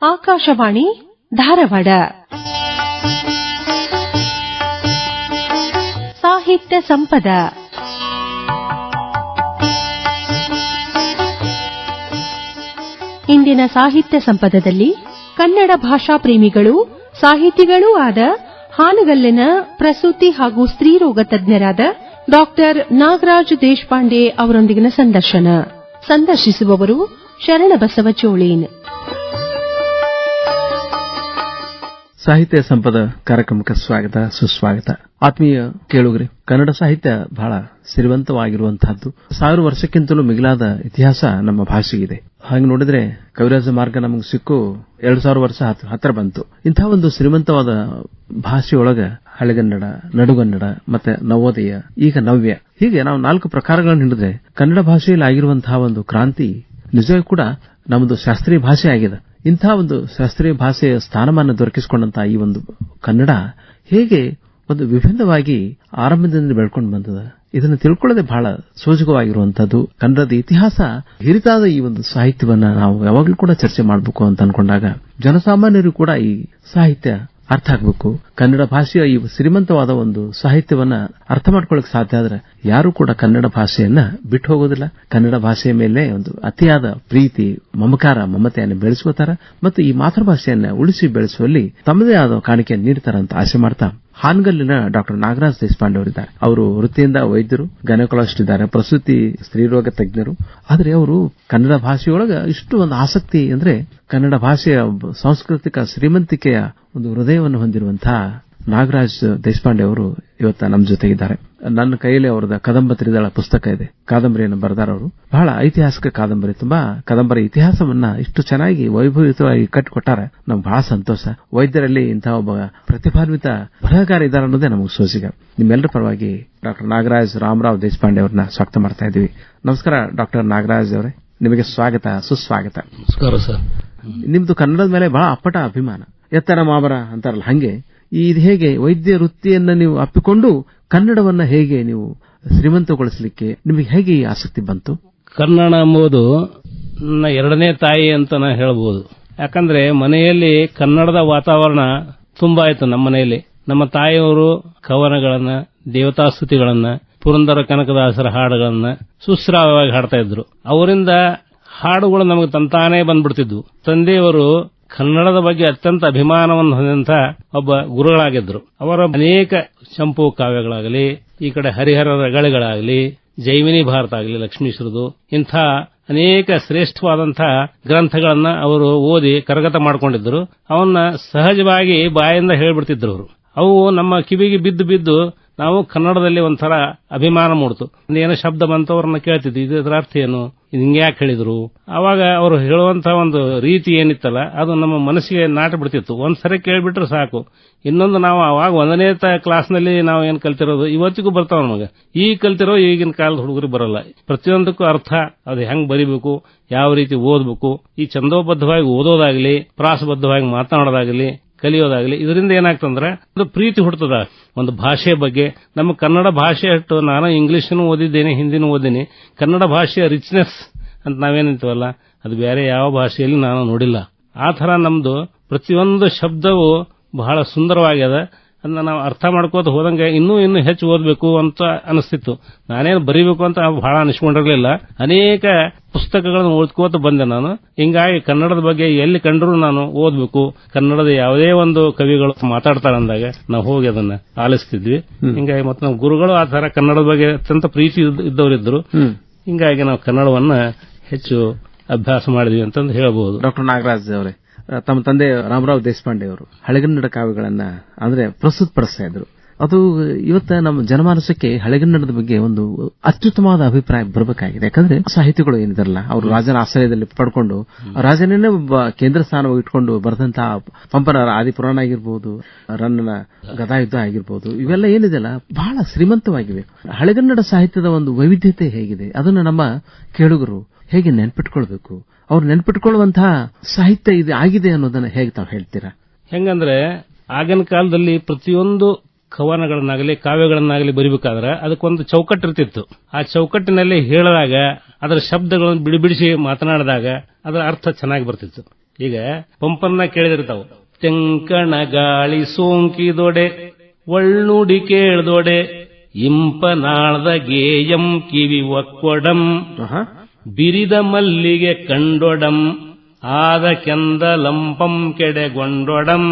ಆಕಾಶವಾಣಿ ಧಾರವಾಡ. ಸಾಹಿತ್ಯ ಸಂಪದ. ಇಂದಿನ ಸಾಹಿತ್ಯ ಸಂಪದದಲ್ಲಿ ಕನ್ನಡ ಭಾಷಾ ಪ್ರೇಮಿಗಳು ಸಾಹಿತಿಗಳೂ ಆದ ಹಾನಗಲ್ಲಿನ ಪ್ರಸೂತಿ ಹಾಗೂ ಸ್ತ್ರೀರೋಗ ತಜ್ಞರಾದ ಡಾಕ್ಟರ್ ನಾಗರಾಜ್ ದೇಶಪಾಂಡೆ ಅವರೊಂದಿಗಿನ ಸಂದರ್ಶನ. ಸಂದರ್ಶಿಸುವವರು ಶರಣಬಸವ ಚೋಳೀನ್. ಸಾಹಿತ್ಯ ಸಂಪದ ಕಾರ್ಯಕ್ರಮಕ್ಕೆ ಸ್ವಾಗತ, ಸುಸ್ವಾಗತ. ಆತ್ಮೀಯ ಕೇಳುಗರೆ, ಕನ್ನಡ ಸಾಹಿತ್ಯ ಬಹಳ ಸಿರಿವಂತವಾಗಿರುವಂತಹದ್ದು. 1000 ವರ್ಷಕ್ಕಿಂತಲೂ ಮಿಗಿಲಾದ ಇತಿಹಾಸ ನಮ್ಮ ಭಾಷೆಗಿದೆ. ಹಾಗೆ ನೋಡಿದ್ರೆ ಕವಿರಾಜ ಮಾರ್ಗ ನಮಗೆ ಸಿಕ್ಕು 2000 ವರ್ಷ ಹತ್ತಿರ ಬಂತು. ಇಂತಹ ಒಂದು ಶ್ರೀಮಂತವಾದ ಭಾಷೆಯೊಳಗ ಹಳೆಗನ್ನಡ, ನಡುಗನ್ನಡ, ಮತ್ತೆ ನವೋದಯ, ಈಗ ನವ್ಯ, ಹೀಗೆ ನಾವು 4 ಪ್ರಕಾರಗಳನ್ನು ಹಿಡಿದ್ರೆ ಕನ್ನಡ ಭಾಷೆಯಲ್ಲಿ ಆಗಿರುವಂತಹ ಒಂದು ಕ್ರಾಂತಿ ನಿಜವೂ ಕೂಡ ನಮ್ಮದು ಶಾಸ್ತ್ರೀಯ ಭಾಷೆ ಆಗಿದೆ. ಇಂತಹ ಒಂದು ಶಾಸ್ತ್ರೀಯ ಭಾಷೆಯ ಸ್ಥಾನಮಾನ ದೊರಕಿಸಿಕೊಂಡಂತಹ ಈ ಒಂದು ಕನ್ನಡ ಹೇಗೆ ಒಂದು ವಿಭಿನ್ನವಾಗಿ ಆರಂಭದಿಂದ ಬೆಳ್ಕೊಂಡು ಬಂದದ, ಇದನ್ನು ತಿಳ್ಕೊಳ್ಳೋದೇ ಬಹಳ ಸೋಜುಗವಾಗಿರುವಂತದ್ದು. ಕನ್ನಡದ ಇತಿಹಾಸ ಹಿರಿತಾದ ಈ ಒಂದು ಸಾಹಿತ್ಯವನ್ನ ನಾವು ಯಾವಾಗಲೂ ಕೂಡ ಚರ್ಚೆ ಮಾಡಬೇಕು ಅಂತ ಅನ್ಕೊಂಡಾಗ ಜನಸಾಮಾನ್ಯರು ಕೂಡ ಈ ಸಾಹಿತ್ಯ ಅರ್ಥ ಆಗಬೇಕು. ಕನ್ನಡ ಭಾಷೆಯ ಈ ಶ್ರೀಮಂತವಾದ ಒಂದು ಸಾಹಿತ್ಯವನ್ನ ಅರ್ಥ ಮಾಡ್ಕೊಳ್ಳಕ್ಕೆ ಸಾಧ್ಯ ಆದ್ರೆ ಯಾರು ಕೂಡ ಕನ್ನಡ ಭಾಷೆಯನ್ನ ಬಿಟ್ಟು ಹೋಗೋದಿಲ್ಲ. ಕನ್ನಡ ಭಾಷೆಯ ಮೇಲೆ ಒಂದು ಅತಿಯಾದ ಪ್ರೀತಿ, ಮಮಕಾರ, ಮಮತೆಯನ್ನು ಬೆಳೆಸ್ಕೋತಾರ ಮತ್ತು ಈ ಮಾತೃಭಾಷೆಯನ್ನ ಉಳಿಸಿ ಬೆಳೆಸುವಲ್ಲಿ ತಮ್ಮದೇ ಆದ ಕಾಣಿಕೆಯನ್ನು ನೀಡ್ತಾರಂತ ಆಸೆ ಮಾಡ್ತಾ ಹಾನಗಲ್ಲಿನ ಡಾಕ್ಟರ್ ನಾಗರಾಜ್ ದೇಶಪಾಂಡೆ ಅವರಿದ್ದಾರೆ. ಅವರು ವೃತ್ತಿಯಿಂದ ವೈದ್ಯರು, ಗೈನಕಾಲಜಿಸ್ಟ್ ಇದ್ದಾರೆ, ಪ್ರಸೂತಿ ಸ್ತ್ರೀರೋಗ ತಜ್ಞರು. ಆದರೆ ಅವರು ಕನ್ನಡ ಭಾಷೆಯೊಳಗ ಇಷ್ಟು ಒಂದು ಆಸಕ್ತಿ ಅಂದ್ರೆ ಕನ್ನಡ ಭಾಷೆಯ ಸಾಂಸ್ಕೃತಿಕ ಶ್ರೀಮಂತಿಕೆಯ ಒಂದು ಹೃದಯವನ್ನು ಹೊಂದಿರುವಂತಹ ನಾಗರಾಜ್ ದೇಶಪಾಂಡೆ ಅವರು ಇವತ್ತ ನಮ್ಮ ಜೊತೆಗಿದ್ದಾರೆ. ನನ್ನ ಕೈಯಲ್ಲಿ ಅವರದ ಕದಂಬ ತ್ರಿದಳ ಪುಸ್ತಕ ಇದೆ, ಕಾದಂಬರಿಯನ್ನು ಬರೆದಾರವರು. ಬಹಳ ಐತಿಹಾಸಿಕ ಕಾದಂಬರಿ, ತುಂಬಾ ಕಾದಂಬರಿ ಇತಿಹಾಸವನ್ನ ಇಷ್ಟು ಚೆನ್ನಾಗಿ ವೈಭವಯುತವಾಗಿ ಕಟ್ಟಿಕೊಟ್ಟಾರೆ. ನಮ್ಗೆ ಬಹಳ ಸಂತೋಷ. ವೈದ್ಯರಲ್ಲಿ ಇಂತಹ ಒಬ್ಬ ಪ್ರತಿಭಾನ್ವಿತ ಬರಹಗಾರ ಇದ್ದಾರೆ ಅನ್ನೋದೇ ನಮಗೆ ಸೋಜಿಗ. ನಿಮ್ಮೆಲ್ಲರ ಪರವಾಗಿ ಡಾಕ್ಟರ್ ನಾಗರಾಜ್ ರಾಮರಾವ್ ದೇಶಪಾಂಡೆ ಅವರನ್ನ ಸ್ವಾಗತ ಮಾಡ್ತಾ ಇದ್ದೀವಿ. ನಮಸ್ಕಾರ ಡಾಕ್ಟರ್ ನಾಗರಾಜ್ ಅವರೇ, ನಿಮಗೆ ಸ್ವಾಗತ, ಸುಸ್ವಾಗತ. ನಮಸ್ಕಾರ ಸರ್. ನಿಮ್ದು ಕನ್ನಡದ ಮೇಲೆ ಬಹಳ ಅಪ್ಪಟ ಅಭಿಮಾನ, ಎತ್ತರ ಮಾಮರ ಅಂತಾರಲ್ಲ, ಹಂಗೆ ಇದು ಹೇಗೆ ವೈದ್ಯ ವೃತ್ತಿಯನ್ನ ನೀವು ಅಪ್ಪಿಕೊಂಡು ಕನ್ನಡವನ್ನ ಹೇಗೆ ನೀವು ಶ್ರೀಮಂತಗೊಳಿಸಲಿಕ್ಕೆ ನಿಮಗೆ ಹೇಗೆ ಈ ಆಸಕ್ತಿ ಬಂತು? ಕನ್ನಡ ಎಂಬುದು ನನ್ನ ಎರಡನೇ ತಾಯಿ ಅಂತ ನಾ ಹೇಳಬಹುದು. ಯಾಕಂದ್ರೆ ಮನೆಯಲ್ಲಿ ಕನ್ನಡದ ವಾತಾವರಣ ತುಂಬಾ ಆಯ್ತು. ನಮ್ಮ ಮನೆಯಲ್ಲಿ ನಮ್ಮ ತಾಯಿಯವರು ಕವನಗಳನ್ನ, ದೇವತಾಸ್ತುತಿಗಳನ್ನ, ಪುರಂದರ ಕನಕದಾಸರ ಹಾಡುಗಳನ್ನ ಸುಶ್ರಾವ್ಯವಾಗಿ ಹಾಡ್ತಾ ಇದ್ರು. ಅವರಿಂದ ಹಾಡುಗಳು ನಮಗೆ ತಂತಾನೇ ಬಂದ್ಬಿಡ್ತಿದ್ವು. ತಂದೆಯವರು ಕನ್ನಡದ ಬಗ್ಗೆ ಅತ್ಯಂತ ಅಭಿಮಾನವನ್ನು ಹೊಂದಿದಂತ ಒಬ್ಬ ಗುರುಗಳಾಗಿದ್ರು. ಅವರ ಅನೇಕ ಚಂಪು ಕಾವ್ಯಗಳಾಗಲಿ, ಈ ಕಡೆ ಹರಿಹರರ ರಗಳೆಗಳಾಗಲಿ, ಜೈಮಿನಿ ಭಾರತ ಆಗಲಿ ಲಕ್ಷ್ಮೀಶ್ವರದು, ಇಂಥ ಅನೇಕ ಶ್ರೇಷ್ಠವಾದಂತಹ ಗ್ರಂಥಗಳನ್ನ ಅವರು ಓದಿ ಕರಗತ ಮಾಡಿಕೊಂಡಿದ್ರು. ಅವನ್ನ ಸಹಜವಾಗಿ ಬಾಯಿಂದ ಹೇಳ್ಬಿಡ್ತಿದ್ರು ಅವರು. ಅವು ನಮ್ಮ ಕಿವಿಗೆ ಬಿದ್ದು ಬಿದ್ದು ನಾವು ಕನ್ನಡದಲ್ಲಿ ಒಂಥರ ಅಭಿಮಾನ ಮೂಡ್ತು. ಏನೋ ಶಬ್ದ ಬಂತು, ಅವ್ರನ್ನ ಕೇಳ್ತಿದ್ವಿ, ಇದರ ಅರ್ಥ ಏನು, ಹಿಂಗೆ ಯಾಕೆ ಹೇಳಿದ್ರು. ಅವಾಗ ಅವರು ಹೇಳುವಂತಹ ಒಂದು ರೀತಿ ಏನಿತ್ತಲ್ಲ ಅದು ನಮ್ಮ ಮನಸ್ಸಿಗೆ ನಾಟ ಬಿಡ್ತಿತ್ತು. ಒಂದ್ಸರಿ ಕೇಳ್ಬಿಟ್ರೆ ಸಾಕು. ಇನ್ನೊಂದು ನಾವು ಅವಾಗ 1ನೇ ಕ್ಲಾಸ್ನಲ್ಲಿ ನಾವು ಏನ್ ಕಲ್ತಿರೋದು ಇವತ್ತಿಗೂ ಬರ್ತಾವ ನಮಗೆ. ಈ ಕಲ್ತಿರೋ ಈಗಿನ ಕಾಲದ ಹುಡುಗರಿಗೆ ಬರಲ್ಲ. ಪ್ರತಿಯೊಂದಕ್ಕೂ ಅರ್ಥ, ಅದು ಹೆಂಗ್ ಬರಿಬೇಕು, ಯಾವ ರೀತಿ ಓದಬೇಕು, ಈ ಛಂದೋಬದ್ಧವಾಗಿ ಓದೋದಾಗಲಿ, ಪ್ರಾಸಬದ್ಧವಾಗಿ ಮಾತನಾಡೋದಾಗಲಿ, ಕಲಿಯೋದಾಗಲಿ, ಇದರಿಂದ ಏನಾಗ್ತಂದ್ರೆ ಒಂದು ಪ್ರೀತಿ ಹುಡ್ತದ ಒಂದು ಭಾಷೆಯ ಬಗ್ಗೆ. ನಮ್ಮ ಕನ್ನಡ ಭಾಷೆ ಅಷ್ಟು, ನಾನು ಇಂಗ್ಲಿಷನ್ನು ಓದಿದ್ದೇನೆ, ಹಿಂದಿನೂ ಓದಿನಿ. ಕನ್ನಡ ಭಾಷೆಯ ರಿಚ್ನೆಸ್ ಅಂತ ನಾವೇನಂತೀವಲ್ಲ, ಅದು ಬೇರೆ ಯಾವ ಭಾಷೆಯಲ್ಲಿ ನಾನು ನೋಡಿಲ್ಲ. ಆ ತರ ನಮ್ದು ಪ್ರತಿಯೊಂದು ಶಬ್ದವು ಬಹಳ ಸುಂದರವಾಗ್ಯದ. ಅದನ್ನ ನಾವು ಅರ್ಥ ಮಾಡ್ಕೋತ ಹೋದಂಗೆ ಇನ್ನೂ ಹೆಚ್ಚು ಓದಬೇಕು ಅಂತ ಅನಿಸ್ತಿತ್ತು. ನಾನೇನು ಬರೀಬೇಕು ಅಂತ ಬಹಳ ಅನಿಸ್ಕೊಂಡಿರಲಿಲ್ಲ. ಅನೇಕ ಪುಸ್ತಕಗಳನ್ನು ಓದ್ಕೋತ ಬಂದೆ ನಾನು. ಹಿಂಗಾಗಿ ಕನ್ನಡದ ಬಗ್ಗೆ ಎಲ್ಲಿ ಕಂಡ್ರೂ ನಾನು ಓದ್ಬೇಕು, ಕನ್ನಡದ ಯಾವುದೇ ಒಂದು ಕವಿಗಳು ಮಾತಾಡ್ತಾರೆ ಅಂದಾಗ ನಾವು ಹೋಗಿ ಅದನ್ನ ಆಲಿಸ್ತಿದ್ವಿ. ಹಿಂಗಾಗಿ ಮತ್ತೆ ನಾವು ಗುರುಗಳು ಆ ತರ ಕನ್ನಡದ ಬಗ್ಗೆ ಅತ್ಯಂತ ಪ್ರೀತಿ ಇದ್ದವರಿದ್ರು. ಹಿಂಗಾಗಿ ನಾವು ಕನ್ನಡವನ್ನ ಹೆಚ್ಚು ಅಭ್ಯಾಸ ಮಾಡಿದ್ವಿ ಅಂತಂದು ಹೇಳಬಹುದು. ಡಾಕ್ಟರ್ ನಾಗರಾಜ್ ಅವರೇ, ತಮ್ಮ ತಂದೆ ರಾಮರಾವ್ ದೇಶಪಾಂಡೆ ಅವರು ಹಳೆಗನ್ನಡ ಕಾವ್ಯಗಳನ್ನ ಅಂದ್ರೆ ಪ್ರಸ್ತುತಪಡಿಸ್ತಾ ಇದ್ರು. ಅದು ಇವತ್ತ ನಮ್ಮ ಜನಮಾನಸಕ್ಕೆ ಹಳೆಗನ್ನಡದ ಬಗ್ಗೆ ಒಂದು ಅತ್ಯುತ್ತಮವಾದ ಅಭಿಪ್ರಾಯ ಬರಬೇಕಾಗಿದೆ. ಯಾಕಂದ್ರೆ ಸಾಹಿತಿಗಳು ಏನಿದಾರಲ್ಲ, ಅವರು ರಾಜನ ಆಶ್ರಯದಲ್ಲಿ ಪಡ್ಕೊಂಡು ರಾಜನೇ ಒಬ್ಬ ಕೇಂದ್ರ ಸ್ಥಾನವಾಗಿ ಇಟ್ಕೊಂಡು ಬರೆದಂತಹ ಪಂಪನ ಆದಿಪುರಾಣ ಆಗಿರ್ಬೋದು, ರನ್ನನ ಗದಾಯುದ್ಧ ಆಗಿರ್ಬೋದು, ಇವೆಲ್ಲ ಏನಿದೆಯಲ್ಲ ಬಹಳ ಶ್ರೀಮಂತವಾಗಿವೆ. ಹಳೆಗನ್ನಡ ಸಾಹಿತ್ಯದ ಒಂದು ವೈವಿಧ್ಯತೆ ಹೇಗಿದೆ, ಅದನ್ನು ನಮ್ಮ ಕೇಳುಗರು ಹೇಗೆ ನೆನ್ಪಿಟ್ಕೊಳ್ಬೇಕು, ಅವ್ರು ನೆನ್ಪಿಟ್ಕೊಳ್ಳುವಂತಹ ಸಾಹಿತ್ಯ ಇದು ಆಗಿದೆ ಅನ್ನೋದನ್ನ ಹೇಗೆ ತಾವು ಹೇಳ್ತೀರಾ? ಹೆಂಗಂದ್ರೆ ಆಗಿನ ಕಾಲದಲ್ಲಿ ಪ್ರತಿಯೊಂದು ಕವನಗಳನ್ನಾಗಲಿ ಕಾವ್ಯಗಳನ್ನಾಗಲಿ ಬರಿಬೇಕಾದ್ರೆ ಅದಕ್ಕೊಂದು ಚೌಕಟ್ಟು ಇರ್ತಿತ್ತು. ಆ ಚೌಕಟ್ಟಿನಲ್ಲಿ ಹೇಳಿದಾಗ ಅದರ ಶಬ್ದಗಳನ್ನು ಬಿಡಿಬಿಡಿಸಿ ಮಾತನಾಡಿದಾಗ ಅದರ ಅರ್ಥ ಚೆನ್ನಾಗಿ ಬರ್ತಿತ್ತು. ಈಗ ಪಂಪನ್ನ ಕೇಳಿದಿರ್ತಾವ. ತೆಂಕಣ ಗಾಳಿ ಸೋಂಕಿದೊಡೆ ಒಳ್ಳುಡಿ ಕೇಳ್ದೊಡೆ ಇಂಪನಾಳ್ದ ಗೇಯಂ ಕಿವಿ ಒಕ್ಕೊಡಂ ಬಿರಿದ ಮಲ್ಲಿಗೆ ಕಂಡೊಡಂ ಆದ ಕೆಂದಲಂಪಂ ಕೆಡೆಗೊಂಡೊಡಂ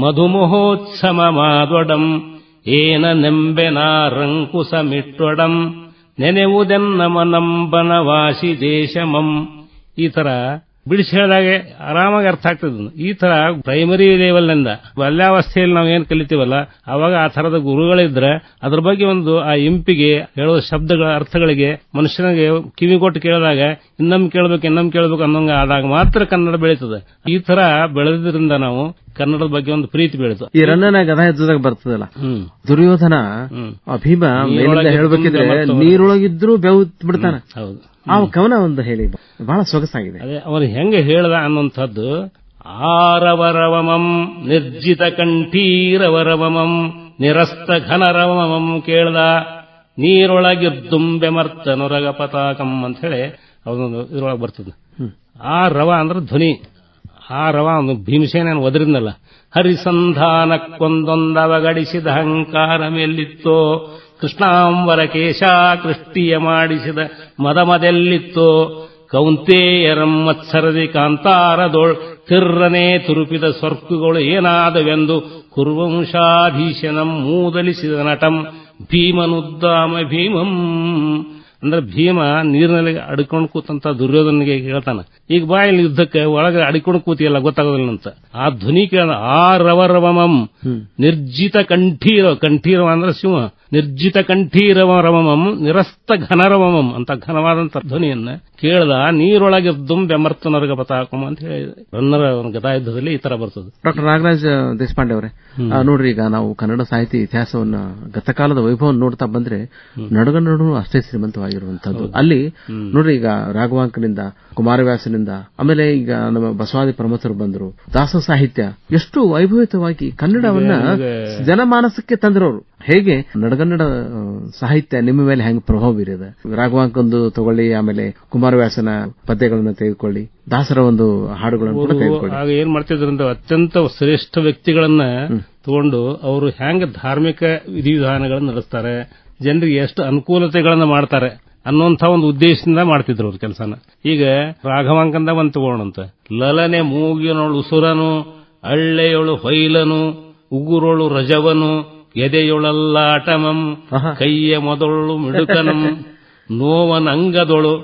ಮಧುಮೋಹೋತ್ಸಮ ಮಾದೊಡಂ ಏನ ನೆಂಬೆನಾರಂಕುಸಮಿಟ್ಟೊಡಂ ನೆನೆವುದೆನ್ನಮನಂಬನವಾಸಿ ದೇಶಮಂ. ಈ ತರ ಬಿಡಿಸಿ ಹೇಳಿದಾಗೆ ಆರಾಮಾಗಿ ಅರ್ಥ ಆಗ್ತದೆ. ಈ ತರ ಪ್ರೈಮರಿ ಲೆವೆಲ್ನಿಂದ ಬಾಲ್ಯಾವಸ್ಥೆಯಲ್ಲಿ ನಾವು ಏನ್ ಕಲಿತೀವಲ್ಲ, ಅವಾಗ ಆ ತರದ ಗುರುಗಳಿದ್ರೆ ಅದ್ರ ಬಗ್ಗೆ ಒಂದು ಆ ಇಂಪಿಗೆ ಹೇಳೋ ಶಬ್ದಗಳ ಅರ್ಥಗಳಿಗೆ ಮನುಷ್ಯನಿಗೆ ಕಿವಿ ಕೊಟ್ಟು ಕೇಳಿದಾಗ ಇನ್ನೊಮ್ಮೆ ಕೇಳಬೇಕು ಅನ್ನೋಂಗ ಆದಾಗ ಮಾತ್ರ ಕನ್ನಡ ಬೆಳೀತದೆ. ಈ ತರ ಬೆಳೆದ್ರಿಂದ ನಾವು ಕನ್ನಡದ ಬಗ್ಗೆ ಒಂದು ಪ್ರೀತಿ ಬೆಳೀತು. ಈ ರನ್ನನ ಗದಾ ಯುದ್ಧದಾಗ ಬರ್ತದಲ್ಲ, ದುರ್ಯೋಧನ ಭೀಮ ಮೇಲಿಂದ ಹೇಳ್ಬೇಕಿದ್ರೆ ನೀರೊಳಗಿದ್ರು ಬೆವ್ತ್ ಬಿಡ್ತಾನ. ಹೌದು, ಆ ಕವನ ಒಂದು ಹೇಳಿ, ಬಹಳ ಸೊಗಸಾಗಿದೆ. ಅದೇ ಅವನು ಹೆಂಗೆ ಹೇಳ್ದ ಅನ್ನುವಂಥದ್ದು. ಆರವರವಮಂ ನಿರ್ಜಿತ ಕಂಠೀರವರವಮಂ ನಿರಸ್ತ ಘನರವಮಂ ಕೇಳ್ದ ನೀರೊಳಗಿರ್ದುಂಬೆ ಮರ್ತ ನೊರಗ ಪತಾಕಂ ಅಂತ ಹೇಳಿ ಅವನೊಂದು ಇದ್ರೊಳಗೆ ಬರ್ತದೆ. ಆ ರವ ಅಂದ್ರೆ ಧ್ವನಿ. ಆ ರವ ಒಂದು ಭೀಮಸೇನ ಒದರಿದ್ನಲ್ಲ, ಹರಿಸಂಧಾನಕ್ಕೊಂದೊಂದವಗಡಿಸಿದ ಅಹಂಕಾರ ಮೇಲಿತ್ತೋ ಕೃಷ್ಣಾಂಬರ ಕೇಶ ಕೃಷ್ಟಿಯ ಮಾಡಿಸಿದ ಮದಮದೆಲ್ಲಿತ್ತೋ ಕೌಂತೇಯರಂ ಮತ್ಸರದಿ ಕಾಂತಾರದೋಳ್ ತಿರ್ರನೆ ತುರುಪಿದ ಸ್ವರ್ಕುಗಳು ಏನಾದವೆಂದು ಕುರುವಂಶಾಧೀಶನಂ ಮೂದಲಿಸಿದ ನಟಂ ಭೀಮನುದ್ದಾಮ ಭೀಮಂ. ಅಂದ್ರೆ ಭೀಮ ನೀರಿನಲ್ಲಿ ಅಡಿಕೊಂಡು ಕೂತಂತ ದುರ್ಯೋಧನಿಗೆ ಹೇಳ್ತಾನ, ಈಗ ಬಾಯಲ್ಲಿ ಯುದ್ಧಕ್ಕೆ ಒಳಗೆ ಅಡಿಕೊಂಡು ಕೂತಿಯಲ್ಲ ಗೊತ್ತಾಗೋದಿಲ್ಲ ಅಂತ. ಆ ಧ್ವನಿ ಕೇಳ ಆ ರವರವಮಂ ನಿರ್ಜಿತ ಕಂಠೀರವ ಅಂದ್ರೆ ಶಿವ, ನಿರ್ಜಿತ ಕಂಠೀರವರವಮಂ ನಿರಸ್ತ ಘನರವಮಂ ಅಂತ ಘನವಾದಂತ ಧ್ವನಿಯನ್ನ ಕೇಳ್ದ ನೀರೊಳಗಿರ್ದುಂ ಬೆಮರ್ತ ನರಗ ಪತಾಕಂ ಅಂತ ಹೇಳಿ ರನ್ನರ ಗದಾಯುದ್ಧದಲ್ಲಿ ಈ ತರ ಬರ್ತದೆ. ಡಾಕ್ಟರ್ ನಾಗರಾಜ್ ದೇಶಪಾಂಡೆ ಅವರೇ, ನೋಡ್ರಿ, ಈಗ ನಾವು ಕನ್ನಡ ಸಾಹಿತ್ಯ ಇತಿಹಾಸವನ್ನ ಗತಕಾಲದ ವೈಭವವನ್ನು ನೋಡ್ತಾ ಬಂದ್ರೆ ನಡುಗನ್ನಡೂ ಅಷ್ಟೇ ಶ್ರೀಮಂತವಾಗಿರುವಂತದ್ದು. ಅಲ್ಲಿ ನೋಡ್ರಿ, ಈಗ ರಾಘವಾಂಕನಿಂದ ಕುಮಾರವ್ಯಾಸನಿಂದ ಆಮೇಲೆ ಈಗ ನಮ್ಮ ಬಸವಾದಿ ಪ್ರಮಥರು ಬಂದರು. ದಾಸ ಸಾಹಿತ್ಯ ಎಷ್ಟು ವೈಭವಿತವಾಗಿ ಕನ್ನಡವನ್ನ ಜನಮಾನಸಕ್ಕೆ ತಂದ್ರವರು. ಹೇಗೆ ನಡಗನ್ನಡ ಸಾಹಿತ್ಯ ನಿಮ್ಮ ಮೇಲೆ ಹೆಂಗ್ ಪ್ರಭಾವ ಬೀರಿದೆ? ರಾಘವಾಂಕಂದು ತಗೊಳ್ಳಿ, ಆಮೇಲೆ ಕುಮಾರವ್ಯಾಸನ ಪದ್ಯಗಳನ್ನ ತೆಗೆದುಕೊಳ್ಳಿ, ದಾಸರ ಒಂದು ಹಾಡುಗಳನ್ನು ಕೂಡ ತೆಗೆದುಕೊಳ್ಳಿ. ಆಗ ಏನ್ ಮಾಡ್ತಿದ್ರಂತ ಅತ್ಯಂತ ಶ್ರೇಷ್ಠ ವ್ಯಕ್ತಿಗಳನ್ನ ತಗೊಂಡು ಅವರು ಹೆಂಗ ಧಾರ್ಮಿಕ ವಿಧಿವಿಧಾನಗಳನ್ನು ನಡೆಸ್ತಾರೆ, ಜನರಿಗೆ ಎಷ್ಟು ಅನುಕೂಲತೆಗಳನ್ನ ಮಾಡ್ತಾರೆ ಅನ್ನುವಂಥ ಒಂದು ಉದ್ದೇಶದಿಂದ ಮಾಡ್ತಿದ್ರು ಅವ್ರ ಕೆಲಸನ. ಈಗ ರಾಘವಾಂಕಂದ ಒಂದು ತಗೋಣಂತ, ಲಲನೆ ಮೂಗಿನೊಳು ಉಸುರನು ಅಳ್ಳೆಯೊಳು ಹೊಯ್ಲನು ಉಗುರೊಳು ರಜವನು ಎದೆಯೊಳಲ್ಲಾಟಮಂ ಕೈಯ ಮೊದಲು ಮಿಡುಕನಂ ನೋವನ ಅಂಗದೊಳು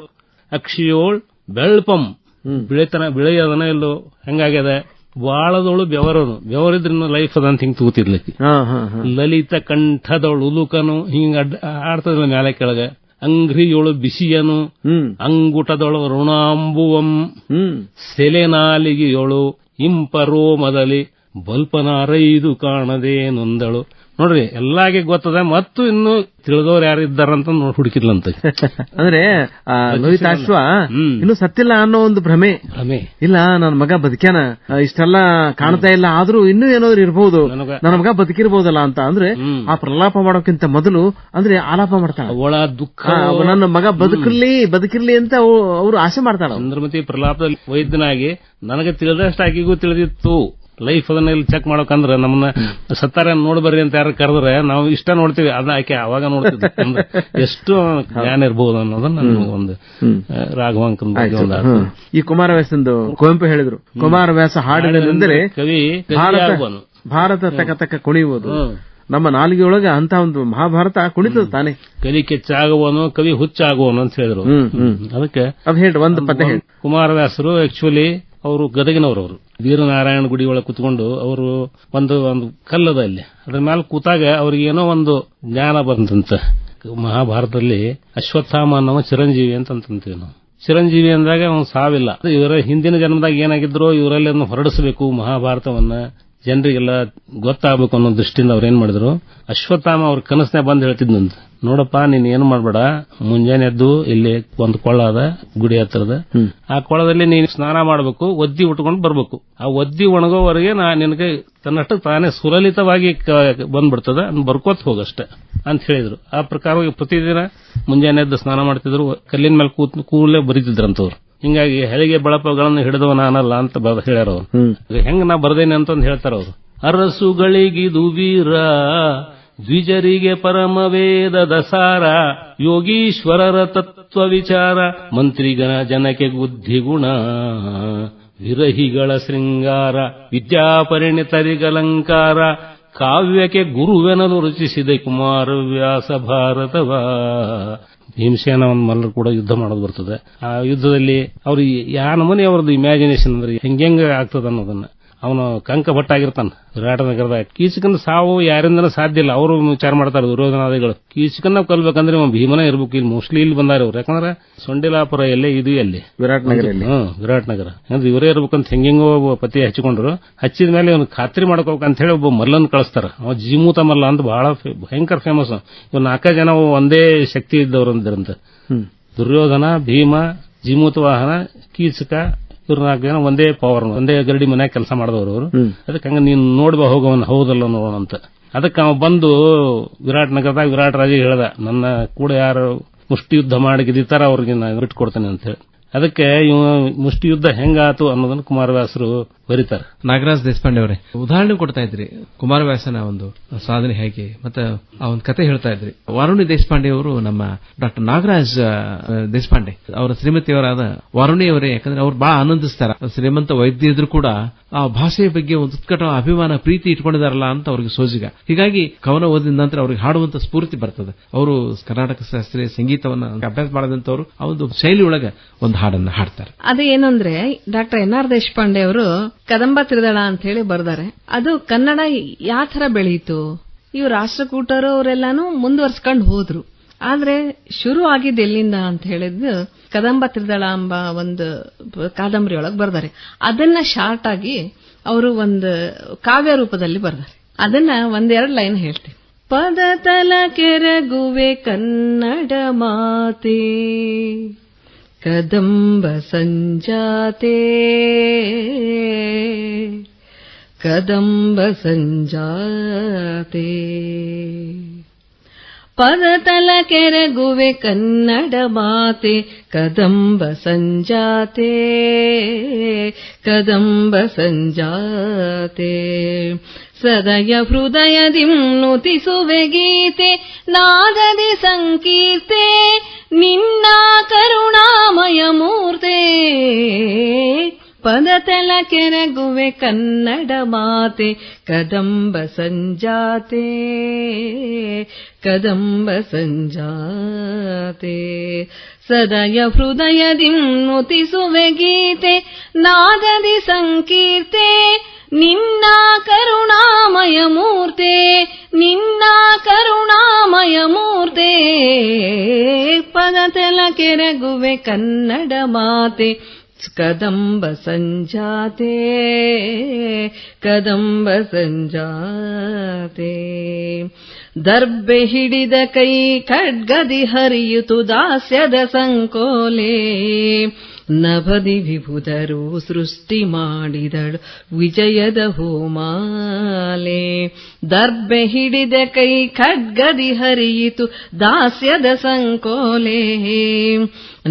ಅಕ್ಷಿಯೋಳ್ ಬೆಳ್ಪಂ ಬಿಳೆಯದನ ಎಲ್ಲೋ ಹೆಂಗಾಗ್ಯದ ಬಾಳದೊಳು ಬೆವರಿದ್ರಿಂದ ಲೈಫ್ ಅದಂತ ಹಿಂಗ್ ತೂತಿದ್ಲಕ್ಕಿ. ಲಲಿತ ಕಂಠದೊಳು ಉಲುಕನು ಹಿಂಗ ಆಡ್ತದ ಮ್ಯಾಲೆ ಕೆಳಗ ಅಂಗ್ರಿಯೊಳು ಬಿಸಿಯನು ಅಂಗುಟದೊಳು ಋಣಾಂಬುವಂ ಸೆಲೆನಾಲಿಗೆಯೊಳು ಇಂಪರೋಮದಲ್ಲಿ ಬಲ್ಪನಾರೈದು ಕಾಣದೆ ನೊಂದಳು. ನೋಡ್ರಿ, ಎಲ್ಲಾಗೆ ಗೊತ್ತದ ಮತ್ತು ಇನ್ನು ತಿಳಿದವ್ರು ಯಾರು ಇದ್ದಾರಂತ ಹುಡುಕಿದ್ಲಂತ. ಅಂದ್ರೆ ಲೋಹಿತಾಶ್ವ ಇನ್ನು ಸತ್ತಿಲ್ಲ ಅನ್ನೋ ಒಂದು ಭ್ರಮೆ. ಇಲ್ಲ, ನನ್ನ ಮಗ ಬದುಕ್ಯಾನ, ಇಷ್ಟೆಲ್ಲ ಕಾಣ್ತಾ ಇಲ್ಲ, ಆದ್ರೂ ಇನ್ನೂ ಏನಾದ್ರು ಇರ್ಬೋದು, ನನ್ನ ಮಗ ಬದುಕಿರ್ಬೋದಲ್ಲ ಅಂತ ಅಂದ್ರೆ ಆ ಪ್ರಲಾಪ ಮಾಡೋಕ್ಕಿಂತ ಮೊದಲು ಅಂದ್ರೆ ಆಲಾಪ ಮಾಡ್ತಾಳ. ಒಳ ದುಃಖ, ನನ್ನ ಮಗ ಬದುಕಿರ್ಲಿ ಅಂತ ಅವರು ಆಸೆ ಮಾಡ್ತಾಳ. ಚಂದ್ರಮತಿ ಪ್ರಲಾಪದಲ್ಲಿ ವೈದ್ಯನಾಗಿ ನನಗೆ ತಿಳಿದಷ್ಟು ಆಕೆಗೂ ತಿಳಿದಿತ್ತು ಲೈಫ್ ಅದನ್ನ ಇಲ್ಲಿ ಚೆಕ್ ಮಾಡೋಕಂದ್ರೆ ನಮ್ಮನ್ನ ಸತ್ತಾರ ನೋಡ್ಬರ್ರಿ ಅಂತ ಯಾರು ಕರೆದ್ರೆ ನಾವು ಇಷ್ಟ ನೋಡ್ತೀವಿ, ಅದನ್ನ ಆಕೆ ಅವಾಗ ನೋಡ್ತಿದ್ವಿ. ಎಷ್ಟು ಜ್ಞಾನ ಇರಬಹುದು ಅನ್ನೋದನ್ನ ಒಂದು ರಾಘವಾಂಕನ ಬಗ್ಗೆ ಒಂದು. ಈ ಕುಮಾರವ್ಯಾಸಂದು ಕುವೆಂಪು ಹೇಳಿದ್ರು, ಕುಮಾರವ್ಯಾಸ ಹಾಡಿನೆಂದರೆ ಕವಿ ಭಾರತ ತಕ ತಕ ಕುಣಿಯುವುದು. ನಮ್ಮ ನಾಲಿಗೆಯೊಳಗೆ ಅಂತ ಒಂದು ಮಹಾಭಾರತ ಕುಣಿತದ ತಾನೆ. ಕಲಿ ಕೆಚ್ಚಾಗುವನು ಕವಿ ಹುಚ್ಚಾಗುವನು ಅಂತ ಹೇಳಿದ್ರು. ಅದಕ್ಕೆ ಅದು ಹೇಳಿ ಒಂದು ಪದ್ಯ ಹೇಳಿ. ಕುಮಾರವ್ಯಾಸರು ಆಕ್ಚುಲಿ ಅವರು ಗದಗಿನವರು. ಅವರು ವೀರನಾರಾಯಣ ಗುಡಿ ಒಳಗೆ ಕುತ್ಕೊಂಡು ಅವರು ಒಂದು ಕಲ್ಲದ ಅಲ್ಲಿ ಅದ್ರ ಮೇಲೆ ಕೂತಾಗ ಅವ್ರಿಗೆ ಏನೋ ಒಂದು ಜ್ಞಾನ ಬಂತಂತ. ಮಹಾಭಾರತದಲ್ಲಿ ಅಶ್ವತ್ಥಾಮ ಅನ್ನೋ ಚಿರಂಜೀವಿ ಅಂತಂತೀವಿ ನಾವು. ಚಿರಂಜೀವಿ ಅಂದಾಗ ಅವನು ಸಾವಿಲ್ಲ. ಇವರ ಹಿಂದಿನ ಜನ್ಮದಾಗ ಏನಾಗಿದ್ರು ಇವರಲ್ಲಿ ಅದನ್ನು ಹೊರಡಿಸಬೇಕು, ಮಹಾಭಾರತವನ್ನ ಜನರಿಗೆಲ್ಲ ಗೊತ್ತಾಗಬೇಕು ಅನ್ನೋ ದೃಷ್ಟಿಯಿಂದ ಅವ್ರು ಏನ್ ಮಾಡಿದ್ರು, ಅಶ್ವತ್ಥಾಮ ಅವ್ರ ಕನಸನ್ನೇ ಬಂದು ಹೇಳ್ತಿದ್ನಂತ, ನೋಡಪ್ಪ ನೀನ್ ಏನು ಮಾಡ್ಬೇಡ, ಮುಂಜಾನೆ ಎದ್ದು ಇಲ್ಲಿ ಒಂದು ಕೊಳ್ಳ ಅದ ಗುಡಿ ಹತ್ರದ, ಆ ಕೊಳದಲ್ಲಿ ನೀನು ಸ್ನಾನ ಮಾಡಬೇಕು, ಒದ್ದಿ ಉಟ್ಕೊಂಡು ಬರ್ಬೇಕು. ಆ ಒದ್ದಿ ಒಣಗೋವರೆಗೆ ನಿನಗೆ ತನ್ನಷ್ಟು ತಾನೇ ಸುಲಲಿತವಾಗಿ ಬಂದ್ಬಿಡ್ತದ, ಬರ್ಕೋತ್ ಹೋಗಷ್ಟೆ ಅಂತ ಹೇಳಿದ್ರು. ಆ ಪ್ರಕಾರವಾಗಿ ಪ್ರತಿದಿನ ಮುಂಜಾನೆ ಎದ್ದು ಸ್ನಾನ ಮಾಡ್ತಿದ್ರು, ಕಲ್ಲಿನ ಮೇಲೆ ಕೂಲೇ ಬರೀತಿದ್ರಂತವ್ರು. ಹಿಂಗಾಗಿ ಹೆರಿಗೆ ಬಳಪಗಳನ್ನು ಹಿಡಿದವ ನಾನಲ್ಲ ಅಂತ ಹೇಳ್ಯಾರ ಅವ್ರು. ಹೆಂಗ್ ನಾ ಬರ್ದೇನೆ ಅಂತಂದು ಹೇಳ್ತಾರ ಅವ್ರು. ಅರಸುಗಳಿಗಿದು ವೀರ, ದ್ವಿಜರಿಗೆ ಪರಮ ವೇದದ ಸಾರ, ಯೋಗೀಶ್ವರರ ತತ್ವ ವಿಚಾರ, ಮಂತ್ರಿಗಣ ಜನಕ್ಕೆ ಬುದ್ಧಿಗುಣ, ವಿರಹಿಗಳ ಶೃಂಗಾರ, ವಿದ್ಯಾಪರಿಣಿತರಿಗಲಂಕಾರ, ಕಾವ್ಯಕ್ಕೆ ಗುರುವೆನಲು ರಚಿಸಿದೆ ಕುಮಾರವ್ಯಾಸ ಭಾರತವ. ಭೀಮಸೇನ ಮಲ್ಲರು ಕೂಡ ಯುದ್ಧ ಮಾಡೋದು ಬರ್ತದೆ. ಆ ಯುದ್ಧದಲ್ಲಿ ಅವ್ರು ಯಾ ನಮೂನಿ ಅವ್ರದ್ದು ಇಮ್ಯಾಜಿನೇಷನ್ ಅಂದ್ರೆ ಹೆಂಗೆ ಆಗ್ತದ ಅನ್ನೋದನ್ನ ಅವನು ಕಂಕ ಭಟ್ಟಾಗಿರ್ತಾನ ವಿರಾಟ ನಗರದಾಗ. ಕೀಚಕನ ಸಾವು ಯಾರಿಂದನೂ ಸಾಧ್ಯ ಇಲ್ಲ. ಅವರು ವಿಚಾರ ಮಾಡ್ತಾರೆ ದುರ್ಯೋಧನಾದಿಗಳು. ಕೀಚಕನ ಕೊಲ್ಬೇಕಂದ್ರೆ ಭೀಮನ ಇರ್ಬೇಕು. ಇಲ್ಲಿ ಮೋಸ್ಟ್ಲಿ ಇಲ್ಲಿ ಬಂದಾರ ಅವ್ರು. ಯಾಕಂದ್ರೆ ಸೊಂಡಿಲಾಪುರ ಎಲ್ಲೇ ಇದು ಎಲ್ಲಿ ವಿರಾಟ್ ನಗರ ಅಂದ್ರೆ ಇವರೇ ಇರ್ಬೇಕಂತ ಹೆಂಗೆಂಗೋ ಪತಿ ಹಚ್ಚಿಕೊಂಡ್ರು. ಹಚ್ಚಿದ ಮೇಲೆ ಇವನು ಖಾತ್ರಿ ಮಾಡ್ಕೋಬೇಕಂತ ಹೇಳಿ ಒಬ್ಬ ಮಲ್ಲನ್ ಕಳಿಸ್ತಾರ. ಅವ ಜೀಮೂತ ಮಲ್ಲ ಅಂತ ಬಹಳ ಭಯಂಕರ ಫೇಮಸ್. ಇವ್ 4 ಜನ ಒಂದೇ ಶಕ್ತಿ ಇದ್ದವ್ರಂತ. ದುರ್ಯೋಧನ, ಭೀಮ, ಜೀಮೂತ ವಾಹನ, ಕೀಚಕ, ಇವ್ರು 4 ಜನ ಒಂದೇ ಪವರ್, ಒಂದೇ ಗರಡಿ ಮನ್ಯಾಗ ಕೆಲಸ ಮಾಡಿದವರು ಅವರು. ಅದಕ್ಕೆ ಹಂಗ ನೀನ್ ನೋಡ್ಬಾ ಹೋಗವನ್ ಹೌದಲ್ಲ ನೋಡೋಣ ಅಂತ. ಅದಕ್ಕೆ ಅವ ಬಂದು ವಿರಾಟ್ ನಗರದಾಗ ವಿರಾಟ್ ರಾಜ ಹೇಳ್ದ, ನನ್ನ ಕೂಡ ಯಾರು ಮುಷ್ಟಿ ಯುದ್ಧ ಮಾಡಿ ಗೆದ್ದಿತಾರ ಅವ್ರಿಗೆ ನಾನು ಬಿಟ್ಕೊಡ್ತೇನೆ ಅಂತ ಹೇಳಿ. ಅದಕ್ಕೆ ಇವ ಮುಷ್ಟಿ ಯುದ್ಧ ಹೆಂಗಾತು ಅನ್ನೋದನ್ನ ಕುಮಾರವ್ಯಾಸರು ಬರೀತಾರೆ. ನಾಗರಾಜ್ ದೇಶಪಾಂಡೆ ಅವರೇ ಉದಾಹರಣೆ ಕೊಡ್ತಾ ಇದ್ರಿ ಕುಮಾರವ್ಯಾಸನ ಒಂದು ಸಾಧನೆ ಹೇಗೆ, ಮತ್ತೆ ಆ ಒಂದು ಕತೆ ಹೇಳ್ತಾ ಇದ್ರಿ. ವಾರುಣಿ ದೇಶಪಾಂಡೆ ಅವರು ನಮ್ಮ ಡಾಕ್ಟರ್ ನಾಗರಾಜ್ ದೇಶಪಾಂಡೆ ಅವರ ಶ್ರೀಮತಿಯವರಾದ ವಾರುಣಿಯವರೇ, ಯಾಕಂದ್ರೆ ಅವ್ರು ಬಹಳ ಆನಂದಿಸ್ತಾರ. ಶ್ರೀಮಂತ ವೈದ್ಯ ಇದ್ರು ಕೂಡ ಆ ಭಾಷೆಯ ಬಗ್ಗೆ ಒಂದು ಉತ್ಕಟ ಅಭಿಮಾನ ಪ್ರೀತಿ ಇಟ್ಕೊಂಡಿದಾರಲ್ಲ ಅಂತ ಅವ್ರಿಗೆ ಸೋಜಿಗ. ಹೀಗಾಗಿ ಕವನ ಓದಿದ ನಂತರ ಅವ್ರಿಗೆ ಹಾಡುವಂತ ಸ್ಫೂರ್ತಿ ಬರ್ತದೆ. ಅವರು ಕರ್ನಾಟಕ ಶಾಸ್ತ್ರೀಯ ಸಂಗೀತವನ್ನ ಅಭ್ಯಾಸ ಮಾಡದಂತವ್ರು ಆ ಒಂದು ಶೈಲಿ ಒಳಗೆ ಒಂದು ಹಾಡನ್ನ ಹಾಡ್ತಾರೆ. ಅದೇನಂದ್ರೆ ಡಾಕ್ಟರ್ ಎನ್.ಆರ್. ದೇಶಪಾಂಡೆ ಅವರು ಕದಂಬ ತ್ರಿದಳ ಅಂತ ಹೇಳಿ ಬರ್ದಾರೆ. ಅದು ಕನ್ನಡ ಯಾವ ತರ ಬೆಳೀತು, ಇವು ರಾಷ್ಟ್ರಕೂಟರು ಅವರೆಲ್ಲಾನು ಮುಂದುವರ್ಸ್ಕೊಂಡು ಹೋದ್ರು. ಆದ್ರೆ ಶುರು ಆಗಿದ್ದು ಎಲ್ಲಿಂದ ಅಂತ ಹೇಳಿದ್ದು ಕದಂಬ ತ್ರಿದಳ ಎಂಬ ಒಂದು ಕಾದಂಬರಿ ಒಳಗೆ ಬರ್ದಾರೆ. ಅದನ್ನ ಶಾರ್ಟ್ ಆಗಿ ಅವರು ಒಂದು ಕಾವ್ಯ ರೂಪದಲ್ಲಿ ಬರ್ದಾರೆ. ಅದನ್ನ 1-2 ಲೈನ್ ಹೇಳ್ತೀನಿ. ಪದತಲ ಕೆರಗುವೆ ಕನ್ನಡ ಮಾತೆ, ಕದಂಬ ಸಂಜಾತೆ, ಕದಂಬ ಸಂಜಾತೆ. ಪದತಲ ಕೆರಗುವೆ ಕನ್ನಡ ಮಾತೆ, ಕದಂಬ ಸಂಜಾತೆ, ಕದಂಬ ಸಂಜಾತೆ. ಸದಯ ಹೃದಯದಿಂ ನುತಿಸುವೆ ಗೀತೆ, ನಾದದಿ ಸಂಕೀರ್ತೆ, ನಿನ್ನ ಕರುಣಾಮಯ ಮೂರ್ತೆ. ಪದತಲ ಕೆರಗುವೆ ಕನ್ನಡ ಮಾತೆ, ಕದಂಬ ಸಂಜಾತೆ, ಕದಂಬ ಸಂಜಾತೆ. ಸದಯ ಹೃದಯದಿಂ ನುತಿಸುವೆ ಗೀತೆ, ನಾದದಿ ಸಂಕೀರ್ತೆ, ನಿನ್ನ ಕರುಣಾಮಯ ಮೂರ್ತೆ, ನಿನ್ನ ಕರುಣಾಮಯ ಮೂರ್ತೆ. ಪದತಲ ಕೆರಗುವೆ ಕನ್ನಡ ಮಾತೆ, ಕದಂಬ ಸಂಜಾತೆ, ಕದಂಬ ಸಂಜಾತೆ. ದರ್ಬೆ ಹಿಡಿದ ಕೈ ಖಡ್ಗದಿ ಹರಿಯುತು ದಾಸ್ಯದ ಸಂಕೋಲೆ, ನಭದಿ ವಿಭುಧರು ಸೃಷ್ಟಿ ಮಾಡಿದಳು ವಿಜಯದ ಹೋಮಾಲೆ. ದರ್ಬೆ ಹಿಡಿದ ಕೈ ಖಡ್ಗದಿ ಹರಿಯಿತು ದಾಸ್ಯದ ಸಂಕೋಲೆ,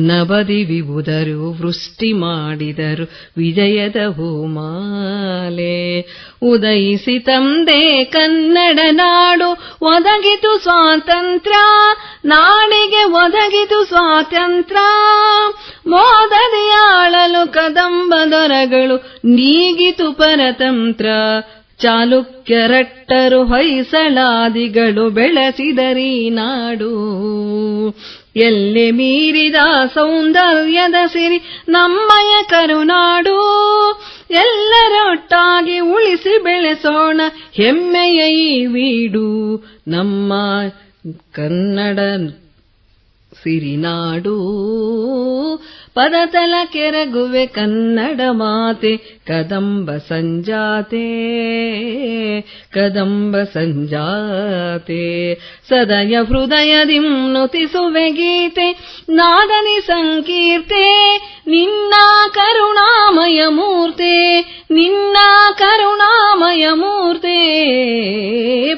ನಭದಿ ವಿಭುಧರು ವೃಷ್ಟಿ ಮಾಡಿದರು ವಿಜಯದ ಹೋಮಾಲೆ. ಉದಯಿಸಿ ತಂದೆ ಕನ್ನಡ ನಾಡು, ಒದಗಿತು ಸ್ವಾತಂತ್ರ್ಯ, ನಾಡಿಗೆ ಒದಗಿತು ಸ್ವಾತಂತ್ರ್ಯ. ಮೋದದಿ ಆಳಲು ಕದಂಬ ದೊರೆಗಳು, ನೀಗಿತು ಪರತಂತ್ರ. ಚಾಲುಕ್ಯರಟ್ಟರು ಹೊಯ್ಸಳಾದಿಗಳು ಬೆಳೆಸಿದರೀ ನಾಡು. ಎಲ್ಲೆ ಮೀರಿದ ಸೌಂದರ್ಯದ ಸಿರಿ ನಮ್ಮಯ ಕರುನಾಡು. ಎಲ್ಲರೊಟ್ಟಾಗಿ ಉಳಿಸಿ ಬೆಳೆಸೋಣ ಹೆಮ್ಮೆಯ ಈ ವೀಡು, ನಮ್ಮ ಕನ್ನಡ ಸಿರಿನಾಡು. ಪದತಲ ಕೆರಗುವೆ ಕನ್ನಡ ಮಾತೆ, ಕದಂಬ ಸಂಜಾತೆ, ಕದಂಬ ಸಂಜಾತೆ. ಸದಯ ಹೃದಯದಿಂ ನುತಿಸುವೆ ಗೀತೆ, ನಾದನಿ ಸಂಕೀರ್ತೆ, ನಿನ್ನ ಕರುಣಾಮಯ ಮೂರ್ತೆ, ನಿನ್ನ ಕರುಣಾಮಯ ಮೂರ್ತೆ.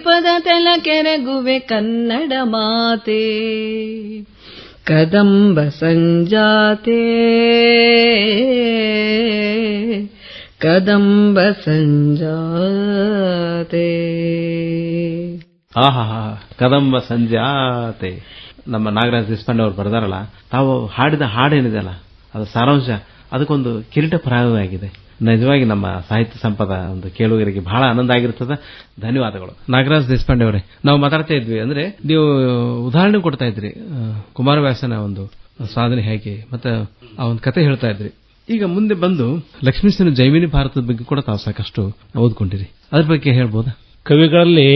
ಪದತಲ ಕೆರಗುವೆ ಕನ್ನಡ ಮಾತೆ, ಕದಂಬ ಸಂಜಾತೆ ಕದಂಬ ಸಂಜಾತೆ. ಆಹಾ, ಕದಂಬ ಸಂಜಾತೆ. ನಮ್ಮ ನಾಗರಾಜ್ ದೇಶಪಾಂಡೆ ಅವರು ಬರೆದಾರಲ್ಲ, ತಾವು ಹಾಡಿದ ಹಾಡೇನಿದೆಯಲ್ಲ ಅದು ಸಾರಾಂಶ, ಅದಕ್ಕೊಂದು ಕಿರೀಟಪ್ರಾಯವಾಗಿದೆ. ನಿಜವಾಗಿ ನಮ್ಮ ಸಾಹಿತ್ಯ ಸಂಪದ ಒಂದು ಕೇಳುಗರಿಗೆ ಬಹಳ ಆನಂದ ಆಗಿರ್ತದೆ. ಧನ್ಯವಾದಗಳು ನಾಗರಾಜ್ ದೇಶಪಾಂಡೆ ಅವರೇ. ನಾವು ಮಾತಾಡ್ತಾ ಇದ್ವಿ ಅಂದ್ರೆ ನೀವು ಉದಾಹರಣೆ ಕೊಡ್ತಾ ಇದ್ರಿ ಕುಮಾರವ್ಯಾಸನ ಒಂದು ಸಾಧನೆ ಹೇಗೆ, ಮತ್ತೆ ಆ ಒಂದು ಕತೆ ಹೇಳ್ತಾ ಇದ್ರಿ. ಈಗ ಮುಂದೆ ಬಂದು ಲಕ್ಷ್ಮೀಶನ ಜೈಮಿನಿ ಭಾರತದ ಬಗ್ಗೆ ಕೂಡ ತಾವು ಸಾಕಷ್ಟು ಓದ್ಕೊಂಡಿರಿ, ಅದ್ರ ಬಗ್ಗೆ ಹೇಳ್ಬೋದಾ? ಕವಿಗಳಲ್ಲಿ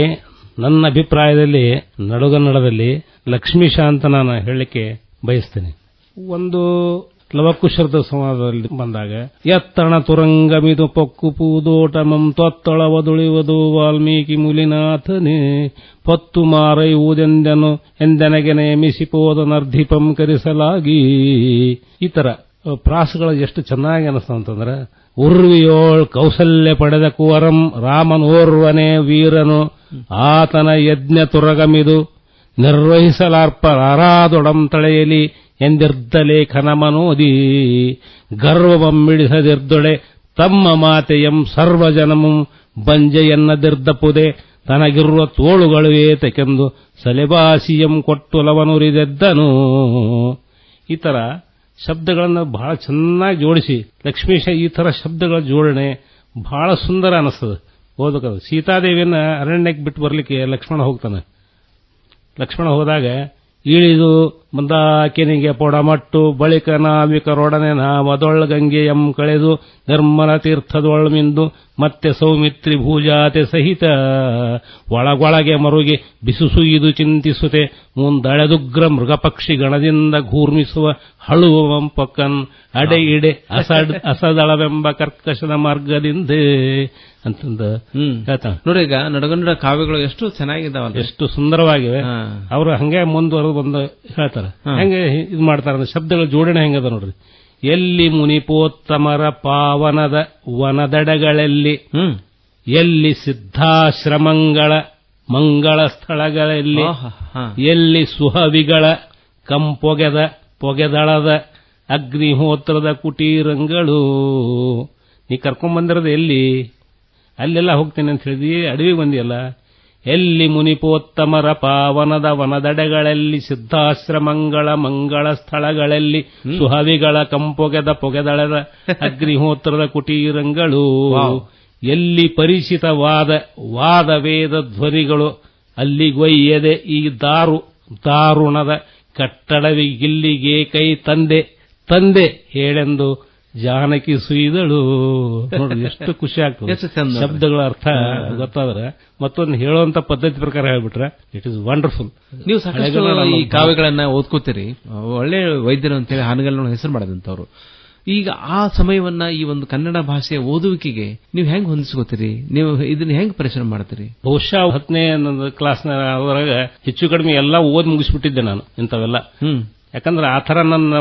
ನನ್ನ ಅಭಿಪ್ರಾಯದಲ್ಲಿ ನಡುಗನ್ನಡದಲ್ಲಿ ಲಕ್ಷ್ಮೀಶ ಅಂತ ನಾನು ಹೇಳಲಿಕ್ಕೆ ಬಯಸ್ತೇನೆ. ಒಂದು ಲವಕುಶರದ ಸಂವಾದದಲ್ಲಿ ಬಂದಾಗ ಎತ್ತಣ ತುರಂಗಮಿದು ಪೊಕ್ಕು ಪೂದೋಟಮಂ ತೊತ್ತಳವದುಳಿವದು ವಾಲ್ಮೀಕಿ ಮುಲಿನಾಥನೇ ಪತ್ತು ಮಾರೈವುದೆಂದೆನು ಎಂದೆನಗೆ ನೇಮಿಸಿಪೋದ ನರ್ಧಿಪಂ ಕರಿಸಲಾಗಿ. ಈ ತರ ಪ್ರಾಸಗಳು ಎಷ್ಟು ಚೆನ್ನಾಗಿ ಅನಿಸ್ತಂತಂದ್ರೆ, ಉರ್ವಿಯೋಳ್ ಕೌಸಲ್ಯ ಪಡೆದ ಕುವರಂ ರಾಮನೋರ್ವನೇ ವೀರನು ಆತನ ಯಜ್ಞ ತುರಗಮಿದು ನಿರ್ವಹಿಸಲಾರ್ಪರಾರಾದೊಡಂ ತಳೆಯಲಿ ಎಂದಿರ್ದಲೇಖನ ಮನೋದಿ ಗರ್ವವಮ್ಮಿಡಿಸದಿರ್ದೊಡೆ ತಮ್ಮ ಮಾತೆಯಂ ಸರ್ವಜನಮಂ ಬಂಜೆಯನ್ನದಿರ್ದಪುದೆ ತನಗಿರುವ ತೋಳುಗಳುವೇತಕೆಂದು ಸಲೆಬಾಸಿಯಂ ಕೊಟ್ಟುಲವನುರಿದೆದ್ದನು. ಈ ತರ ಶಬ್ದಗಳನ್ನು ಬಹಳ ಚೆನ್ನಾಗಿ ಜೋಡಿಸಿ ಲಕ್ಷ್ಮೀಶ ಈ ತರ ಶಬ್ದಗಳ ಜೋಡಣೆ ಬಹಳ ಸುಂದರ ಅನಿಸ್ತದೆ ಓದಕದು. ಸೀತಾದೇವಿಯನ್ನ ಅರಣ್ಯಕ್ಕೆ ಬಿಟ್ಟು ಬರ್ಲಿಕ್ಕೆ ಲಕ್ಷ್ಮಣ ಹೋಗ್ತಾನೆ. ಲಕ್ಷ್ಮಣ ಹೋದಾಗ ಇಳಿದು ಮಂದಾಕಿನಿಗೆ ಪೊಡಮಟ್ಟು ಬಳಿಕ ನಾವಿಕರೊಡನೆ ನಾವದೊಳ್ಗಂಗೆಯಂ ಕಳೆದು ನಿರ್ಮಲ ತೀರ್ಥದೊಳ್ಮಿಂದು ಮತ್ತೆ ಸೌಮಿತ್ರಿ ಭೂಜಾತೆ ಸಹಿತ ಒಳಗೊಳಗೆ ಮರುಗಿ ಬಿಸುಸುಯಿದು ಚಿಂತಿಸುತ್ತೆ ಮುಂದಳೆದುಗ್ರ ಮೃಗಪಕ್ಷಿ ಗಣದಿಂದ ಘೂರ್ಮಿಸುವ ಹಳುವಂ ಪಕ್ಕನ್ ಅಡೆ ಇಡೆ ಅಸದಳವೆಂಬ ಕರ್ಕಶದ ಮಾರ್ಗದಿಂದೇ ಅಂತಂದ ಹೇಳ್ತಾನೆ. ನೋಡಿ, ಈಗ ನಡಗನ್ನಡ ಕಾವ್ಯಗಳು ಎಷ್ಟು ಚೆನ್ನಾಗಿದ್ದಾವಲ್ಲ, ಎಷ್ಟು ಸುಂದರವಾಗಿವೆ. ಅವರು ಹಂಗೆ ಮುಂದುವರೆದು ಬಂದು ಹೇಳ್ತಾರೆ ಹೆಂಗೆ ಇದು ಮಾಡ್ತಾರೆ, ಶಬ್ದಗಳ ಜೋಡಣೆ ಹೆಂಗದ ನೋಡ್ರಿ. ಎಲ್ಲಿ ಮುನಿಪೋತ್ತಮರ ಪಾವನದ ವನದಡಗಳಲ್ಲಿ, ಎಲ್ಲಿ ಸಿದ್ಧಾಶ್ರಮಗಳ ಮಂಗಳ ಸ್ಥಳಗಳಲ್ಲಿ, ಎಲ್ಲಿ ಸುಹವಿಗಳ ಕಂಪೊಗೆದ ಪೊಗೆದಳದ ಅಗ್ನಿಹೋತ್ರದ ಕುಟೀರಂಗಳು. ನೀ ಕರ್ಕೊಂಡ್ಬಂದಿರೋದು ಎಲ್ಲಿ? ಅಲ್ಲೆಲ್ಲ ಹೋಗ್ತೇನೆ ಅಂತ ಹೇಳಿದಿ, ಅಡವಿಗೆ ಬಂದಿಯಲ್ಲ. ಎಲ್ಲಿ ಮುನಿಪೋತ್ತಮರ ಪಾವನದ ವನದಡೆಗಳಲ್ಲಿ ಸಿದ್ಧಾಶ್ರಮಂಗಳ ಮಂಗಳ ಸ್ಥಳಗಳಲ್ಲಿ ಸುಹವಿಗಳ ಕಂಪೊಗೆದ ಪೊಗೆದಳದ ಅಗ್ನಿಹೋತ್ರದ ಕುಟೀರಂಗಳು. ಎಲ್ಲಿ ಪರಿಚಿತವಾದ ವಾದವೇದ ಧ್ವನಿಗಳು ಅಲ್ಲಿಗೊಯ್ಯದೆ ಈ ದಾರುಣದ ಕಟ್ಟಡವಿಗಿಲ್ಲಿಗೆ ಕೈ ತಂದೆ ತಂದೆ ಹೇಳೆಂದು ಜಾನಕಿ ಸುಯ್ದಳು. ನೋಡಿ ಎಷ್ಟು ಖುಷಿ ಆಗ್ತದೆ ಶಬ್ದಗಳ ಅರ್ಥ ಗೊತ್ತಾದ್ರೆ. ಮತ್ತೊಂದು ಹೇಳುವಂತ ಪದ್ಧತಿ ಪ್ರಕಾರ ಹೇಳ್ಬಿಟ್ರೆ ಇಟ್ ಇಸ್ ವಂಡರ್ಫುಲ್. ನೀವು ಸಾಕಷ್ಟು ಈ ಕಾವ್ಯಗಳನ್ನ ಓದ್ಕೋತೀರಿ, ಒಳ್ಳೆ ವೈದ್ಯರು ಅಂತೇಳಿ ಹಾನಗಲ್ ಹೆಸರು ಮಾಡದಂತವ್ರು. ಈಗ ಆ ಸಮಯವನ್ನ ಈ ಒಂದು ಕನ್ನಡ ಭಾಷೆಯ ಓದುವಿಕೆಗೆ ನೀವು ಹೆಂಗ್ ಹೊಂದಿಸ್ಕೋತೀರಿ? ನೀವು ಇದನ್ನ ಹೆಂಗ್ ಪರಿಶ್ರಮ ಮಾಡ್ತೀರಿ? ಬಹುಶಃ 10ನೇ ಕ್ಲಾಸ್ನ ಅವರಾಗ ಹೆಚ್ಚು ಕಡಿಮೆ ಎಲ್ಲ ಓದ್ ಮುಗಿಸ್ಬಿಟ್ಟಿದ್ದೆ ನಾನು ಇಂಥವೆಲ್ಲ. ಯಾಕಂದ್ರೆ ಆ ತರ ನನ್ನ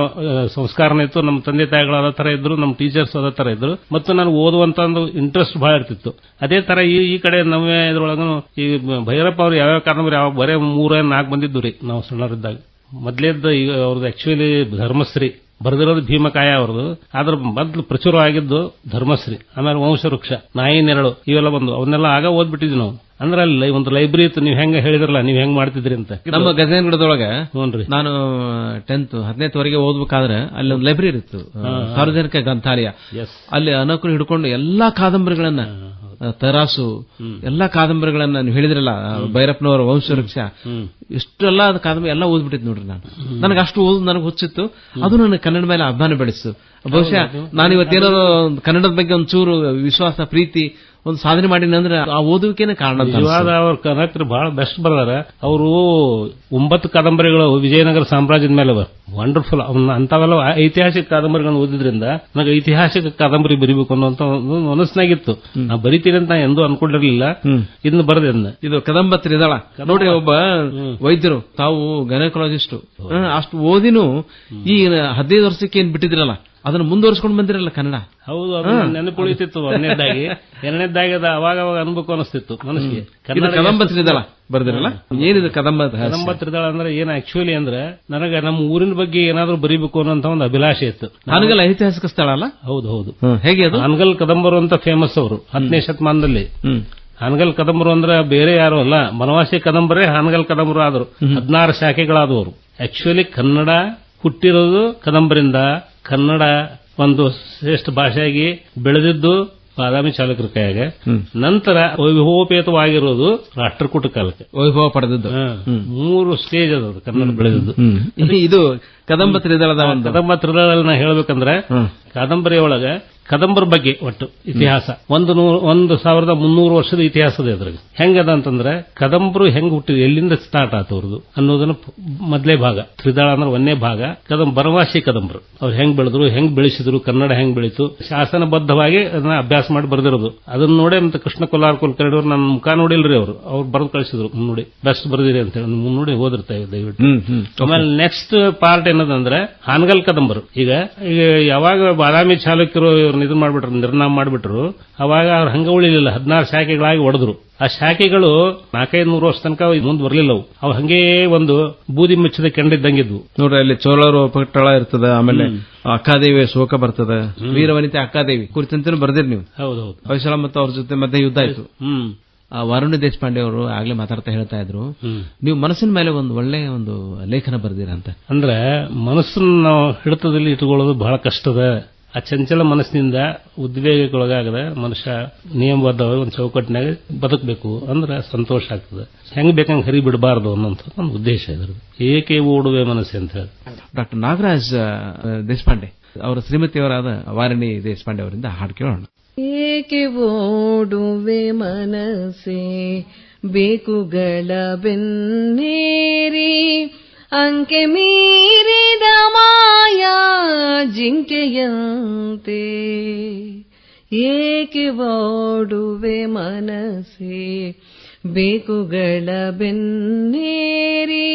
ಸಂಸ್ಕಾರನ ಇತ್ತು. ನಮ್ಮ ತಂದೆ ತಾಯಿಗಳು ಅದೇ ತರ ಇದ್ರು, ನಮ್ಮ ಟೀಚರ್ಸ್ ಅದೇ ತರ ಇದ್ರು, ಮತ್ತು ನಾನು ಓದುವಂತ ಒಂದು ಇಂಟ್ರೆಸ್ಟ್ ಬಹಳ ಇರ್ತಿತ್ತು. ಅದೇ ತರ ಈ ಕಡೆ ನಮ್ಮ ಇದ್ರೊಳಗೂ ಈ ಭೈರಪ್ಪ ಅವ್ರು ಯಾವ್ಯಾವ ಕಾರಣವ್ರು ಯಾವ ಬರೇ 3-4 ಬಂದಿದ್ದು ರೀ ನಾವು ಸಣ್ಣವರಿದ್ದಾಗ. ಮೊದಲೇದ್ದು ಈಗ ಅವ್ರದ್ದು ಆಕ್ಚುಲಿ ಧರ್ಮಶ್ರೀ, ಬರೆದಿರೋದು ಭೀಮಕಾಯ ಅವ್ರದ್ದು, ಆದ್ರ ಮೊದಲು ಪ್ರಚುರ ಆಗಿದ್ದು ಧರ್ಮಶ್ರೀ, ಆಮೇಲೆ ವಂಶವೃಕ್ಷ, ನಾಯಿ ನೆರಳು, ಇವೆಲ್ಲ ಬಂದು ಅವನ್ನೆಲ್ಲ ಆಗ ಓದ್ಬಿಟ್ಟಿದ್ವಿ ನಾವು. ಅಂದ್ರೆ ಅಲ್ಲಿ ಒಂದು ಲೈಬ್ರರಿ ಇತ್ತು. ನೀವ್ ಹೆಂಗ ಹೇಳಿದ್ರಲ್ಲ, ನೀವ್ ಹೆಂಗ್ ಮಾಡ್ತಿದ್ರಿ ಅಂತ. ನಮ್ಮ ಗಜೇಂದ್ರದೊಳಗೆ ನಾನು 10th 10ನೇವರೆಗೆ ಓದ್ಬೇಕಾದ್ರೆ ಅಲ್ಲಿ ಒಂದು ಲೈಬ್ರರಿ ಇತ್ತು, ಸಾರ್ವಜನಿಕ ಗ್ರಂಥಾಲಯ. ಅಲ್ಲಿ ಅನಕರು ಹಿಡ್ಕೊಂಡು ಎಲ್ಲಾ ಕಾದಂಬರಿಗಳನ್ನ, ತರಾಸು, ಎಲ್ಲಾ ಕಾದಂಬರಿಗಳನ್ನ ನೀವು ಹೇಳಿದ್ರಲ್ಲ, ಭೈರಪ್ಪನವರ ವಂಶವೃಕ್ಷ, ಇಷ್ಟೆಲ್ಲ ಕಾದಂಬರಿ ಎಲ್ಲ ಓದ್ಬಿಟ್ಟಿದ್ ನೋಡ್ರಿ. ನನಗೆ ಅಷ್ಟು ಓದ್ ನನಗೆ ಹುಚ್ಚಿತ್ತು. ಅದು ನನ್ನ ಕನ್ನಡ ಮೇಲೆ ಅಭಿಮಾನ ಬೆಳೆಸಿತು. ಬಹುಶಃ ನಾನಿವತ್ತೇನಾದ್ರು ಕನ್ನಡದ ಬಗ್ಗೆ ಒಂಚೂರು ವಿಶ್ವಾಸ, ಪ್ರೀತಿ, ಒಂದು ಸಾಧನೆ ಮಾಡಿನ ಅಂದ್ರೆ ಆ ಓದುವಿಕೆನೇ ಕಾರಣ. ಅವ್ರ ಕನ್ನಡ ಬಹಳ ಬೆಸ್ಟ್ ಬರ್ದಾರ. ಅವರು 9 ಕಾದಂಬರಿಗಳು ವಿಜಯನಗರ ಸಾಮ್ರಾಜ್ಯದ ಮೇಲೆ ವಂಡರ್ಫುಲ್. ಅಂತವೆಲ್ಲ ಐತಿಹಾಸಿಕ ಕಾದಂಬರಿಗಳನ್ನ ಓದಿದ್ರಿಂದ ನನಗೆ ಐತಿಹಾಸಿಕ ಕಾದಂಬರಿ ಬರೀಬೇಕು ಅನ್ನೋಂತ ಒಂದು ಮನಸ್ಸಿನಾಗಿತ್ತು. ನಾ ಬರೀತೀನಿ ಅಂತ ಎಂದೂ ಅನ್ಕೊಂಡಿರ್ಲಿಲ್ಲ. ಇದನ್ನ ಬರೆದೆ. ಇದು ಕದಂಬ ತ್ರಿದಳ ನೋಡಿ. ಒಬ್ಬ ವೈದ್ಯರು, ತಾವು ಗೈನಕಾಲಜಿಸ್ಟ್, ಅಷ್ಟು ಓದಿನೂ ಈ 15 ವರ್ಷಕ್ಕೆ ಏನ್ ಬಿಟ್ಟಿದ್ರಲ್ಲ, ಅದನ್ನ ಮುಂದುವರ್ಸ್ಕೊಂಡು ಬಂದಿರಲ್ಲ ಕನ್ನಡ. ಹೌದು, ಅದು ನೆನಪುಳಿತಿತ್ತು ಒಂದನೇದಾಗಿ. ಎರಡನೇದಾಗಿ ಅದು ಅವಾಗ ಅನ್ಬೇಕು ಅನಿಸ್ತಿತ್ತು ಮನಸ್ಸಿಗೆ. ಕದಂಬ ತ್ರಿದಳ ಬರ್ದಿರಲ್ಲ, ಏನಿದೆ ಕದಂಬ ತ್ರಿದಳ ಅಂದ್ರೆ ಏನ್ ಆಕ್ಚುಲಿ ಅಂದ್ರೆ ನನಗೆ ನಮ್ಮ ಊರಿನ ಬಗ್ಗೆ ಏನಾದ್ರು ಬರೀಬೇಕು ಅನ್ನೋ ಒಂದು ಅಭಿಲಾಷೆ ಇತ್ತು. ಹಾನಗಲ್ ಐತಿಹಾಸಿಕ ಸ್ಥಳ ಅಲ್ಲ? ಹೌದು ಹೌದು. ಹೇಗೆ ಅದು? ಹಾನಗಲ್ ಕದಂಬರು ಅಂತ ಫೇಮಸ್ ಅವರು 10ನೇ ಶತಮಾನದಲ್ಲಿ. ಹಾನಗಲ್ ಕದಂಬರು ಅಂದ್ರೆ ಬೇರೆ ಯಾರು ಅಲ್ಲ, ಬನವಾಸಿ ಕದಂಬರೇ ಹಾನಗಲ್ ಕದಂಬರು ಆದರು. 16 ಶಾಖೆಗಳಾದವರು. ಆಕ್ಚುಲಿ ಕನ್ನಡ ಹುಟ್ಟಿರೋದು ಕದಂಬರಿಂದ. ಕನ್ನಡ ಒಂದು ಶ್ರೇಷ್ಠ ಭಾಷೆಯಾಗಿ ಬೆಳೆದಿದ್ದು ಬಾದಾಮಿ ಚಾಲುಕ್ಯರ ಕೈಯಾಗ. ನಂತರ ವೈಭವೋಪೇತವಾಗಿರೋದು ರಾಷ್ಟ್ರಕೂಟ ಕಾಲಕ್ಕೆ ವೈಭವ ಪಡೆದದ್ದು. 3 ಸ್ಟೇಜ್ ಅದು ಕನ್ನಡ ಬೆಳೆದಿದ್ದು. ಇದು ಕದಂಬ ತ್ರಿದಳದ ಒಂದು ಕದಂಬ ತ್ರಿದಳ ಹೇಳ್ಬೇಕಂದ್ರೆ ಕಾದಂಬರಿ ಒಳಗ ಕದಂಬರ ಬಗ್ಗೆ ಒಟ್ಟು ಇತಿಹಾಸ 1300 ವರ್ಷದ ಇತಿಹಾಸದ ಅದ್ರಾಗ. ಹೆಂಗದ ಅಂತಂದ್ರೆ ಕದಂಬರು ಹೆಂಗ್ ಹುಟ್ಟಿದ್ರು, ಎಲ್ಲಿಂದ ಸ್ಟಾರ್ಟ್ ಆತ ಅವ್ರದ್ದು ಅನ್ನೋದನ್ನ ಮೊದಲೇ ಭಾಗ. ತ್ರಿದಳ ಅಂದ್ರೆ 1ನೇ ಭಾಗ. ಬನವಾಸಿ ಕದಂಬರು ಅವ್ರು ಹೆಂಗ್ ಬೆಳೆದ್ರು, ಹೆಂಗ್ ಬೆಳೆಸಿದ್ರು, ಕನ್ನಡ ಹೆಂಗ್ ಬೆಳೀತು, ಶಾಸನಬದ್ಧವಾಗಿ ಅದನ್ನ ಅಭ್ಯಾಸ ಮಾಡಿ ಬರ್ದಿರೋದು. ಅದನ್ನ ನೋಡಿ ಮತ್ತೆ ಕೃಷ್ಣ ಕೊಲ್ಲಾರ್ ಕುಲಕರ್ಣಿ ಅವರು ನನ್ನ ಮುಖ ನೋಡಿಲ್ರಿ, ಅವರು ಬರೆದು ಕಳಿಸಿದ್ರು, ನೋಡಿ ಬೆಸ್ಟ್ ಬರ್ದಿರಿ ಅಂತ ಹೇಳಿ ನೋಡಿ ಓದಿರ್ತೇವೆ ದಯವಿಟ್ಟು. ಆಮೇಲೆ ನೆಕ್ಸ್ಟ್ ಪಾರ್ಟ್ ಏನದಂದ್ರೆ ಹಾನಗಲ್ ಕದಂಬರು. ಈಗ ಯಾವಾಗ ಬಾದಾಮಿ ಚಾಲುಕ್ಯರು ಇದು ಮಾಡ್ಬಿಟ್ರು, ನಿರ್ನಾಮ ಮಾಡ್ಬಿಟ್ರು, ಅವಾಗ ಅವ್ರು ಹಂಗ ಉಳಿಲಿಲ್ಲ, 16 ಶಾಖೆಗಳಾಗಿ ಒಡೆದ್ರು. ಆ ಶಾಖೆಗಳು 400-500 ವರ್ಷ ತನಕ ಮುಂದೆ ಬರಲಿಲ್ಲವು. ಅವು ಹಂಗೇ ಒಂದು ಬೂದಿ ಮುಚ್ಚಿದ ಕೆಂಡಿದ್ದಂಗಿದ್ವು ನೋಡ್ರಿ. ಅಲ್ಲಿ ಚೋಳರು ಪಟ್ಟಳ ಇರ್ತದ, ಆಮೇಲೆ ಅಕ್ಕಾದೇವಿ ಶೋಕ ಬರ್ತದ, ವೀರವನಿತೆ ಅಕ್ಕಾದೇವಿ ಕುರಿತಂತೆ ಬರ್ದಿರಿ ನೀವು. ಹೌದೌದು. ಹೊಯ್ಸಳ ಮತ್ತು ಅವ್ರ ಜೊತೆ ಮಧ್ಯೆ ಯುದ್ಧ ಆಯ್ತು. ವರುಣ ದೇಶಪಾಂಡೆ ಅವರು ಆಗ್ಲೇ ಮಾತಾಡ್ತಾ ಹೇಳ್ತಾ ಇದ್ರು, ನೀವು ಮನಸ್ಸಿನ ಮೇಲೆ ಒಂದು ಒಳ್ಳೆ ಒಂದು ಲೇಖನ ಬರ್ದಿರಂತ. ಅಂದ್ರೆ ಮನಸ್ಸನ್ನು ನಾವು ಹಿಡಿತದಲ್ಲಿ ಇಟ್ಟುಕೊಳ್ಳೋದು ಬಹಳ ಕಷ್ಟದ. ಆ ಚಂಚಲ ಮನಸ್ಸಿನಿಂದ ಉದ್ವೇಗಕ್ಕೊಳಗಾಗದ ಮನುಷ್ಯ ನಿಯಮಬದ್ಧವಾಗಿ ಒಂದು ಚೌಕಟ್ಟಿನಾಗ ಬದುಕಬೇಕು ಅಂದ್ರೆ ಸಂತೋಷ ಆಗ್ತದೆ. ಹೆಂಗ್ ಬೇಕಂಗೆ ಹರಿ ಬಿಡಬಾರ್ದು ಅನ್ನೋಂಥ ಒಂದು ಉದ್ದೇಶ ಇದ್ರದ್ದು. ಏಕೆ ಓಡುವೆ ಮನಸ್ಸು ಅಂತ ಹೇಳಿ ಡಾಕ್ಟರ್ ನಾಗರಾಜ್ ದೇಶಪಾಂಡೆ ಅವರ ಶ್ರೀಮತಿಯವರಾದ ವಾರಿಣಿ ದೇಶಪಾಂಡೆ ಅವರಿಂದ ಹಾಡು ಕೇಳೋಣ. ಏಕೆ ಓಡುವೆ ಮನಸ್ಸೇ ಬೇಕುಗಳ ಬೆನ್ನೇರಿ ಅಂಕೆ ಮೀರಿದ ಮಾಯಾ ಜಿಂಕೆಯಂತೆ. ಏಕೆ ಓಡುವೆ ಮನಸ್ಸೇ ಬೇಕುಗಳ ಬೆನ್ನೇರಿ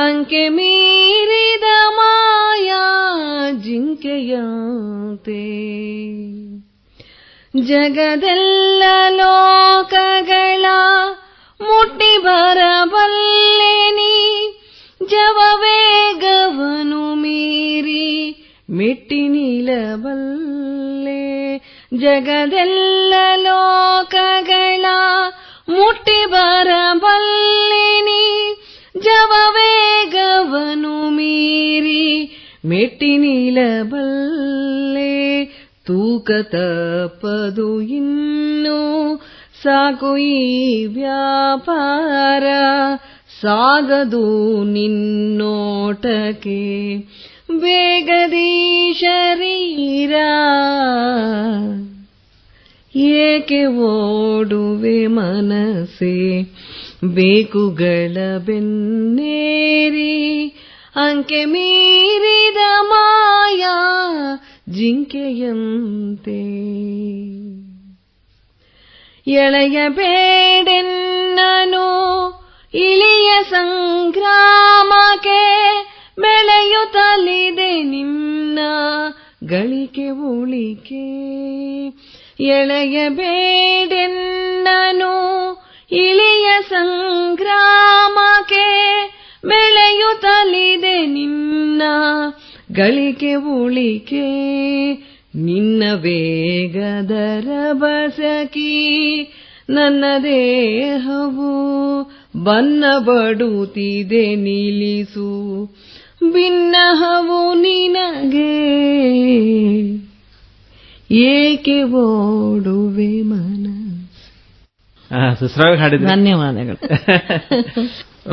ಅಂಕೆ ಮೀರಿದ ಮಾಯಾ ಜಿಂಕೆಯಂತೆ. ಜಗದೆಲ್ಲ ಲೋಕಗಳ ಮುಟ್ಟಿ ಬರಬಲ್ಲೆನಿ ಜವವೇಗವನು ಮೀರಿ ಮೆಟ್ಟಿ ನಿಲ್ಲಬಲ್ಲೆ. ಜಗದೆಲ್ಲ ಲೋಕಗಳ ಮುಟ್ಟಿ ಬರಬಲ್ಲೆನಿ ಜವವೇಗವನು ಮೀರಿ ಮೆಟ್ಟಿ ನಿಲ್ಲಬಲ್ಲೆ. ತೂಕ ತಪ್ಪದು ಇನ್ನು ಸಾಕು ಈ ವ್ಯಾಪಾರ ಸಾಗದು ನಿನ್ನೋಟಕ್ಕೆ ಬೇಗದಿ ಶರೀರ. ಏಕೆ ಓಡುವೆ ಮನಸ್ಸೇ ಬೇಕುಗಳ ಬೆನ್ನೇರಿ ಅಂಕೆ ಮೀರಿದ ಮಾಯಾ ಜಿಂಕೆಯಂತೆ. ಎಳೆಯಬೇಡೆನ್ನನು ಇಳಿಯ ಸಂಗ್ರಾಮಕ್ಕೆ ಬೆಳೆಯುತ್ತಲಿದೆ ನಿನ್ನ ಗಳಿಕೆ ಉಳಿಕೆ. ಎಳೆಯಬೇಡೆನ್ನನು ಇಳಿಯ ಸಂಗ್ರಾಮಕ್ಕೆ ಬೆಳೆಯುತ್ತಲಿದೆ ನಿನ್ನ ಗಳಿಕೆ ಉಳಿಕೆ. ನಿನ್ನ ವೇಗದರ ಬಸಕಿ ನನ್ನ ದೇಹವು ಬನ್ನ ಬಡುತ್ತಿದೆ ನಿಲ್ಲಿಸು ಭಿನ್ನಹವು ನಿನಗೆ. ಏಕೆ ಓಡುವೆ ಮನಸ್ಸು. ಸುಸ್ರಾವಾಗಿ ಹಾಡಿದ್ರೆ ಧನ್ಯವಾದಗಳು.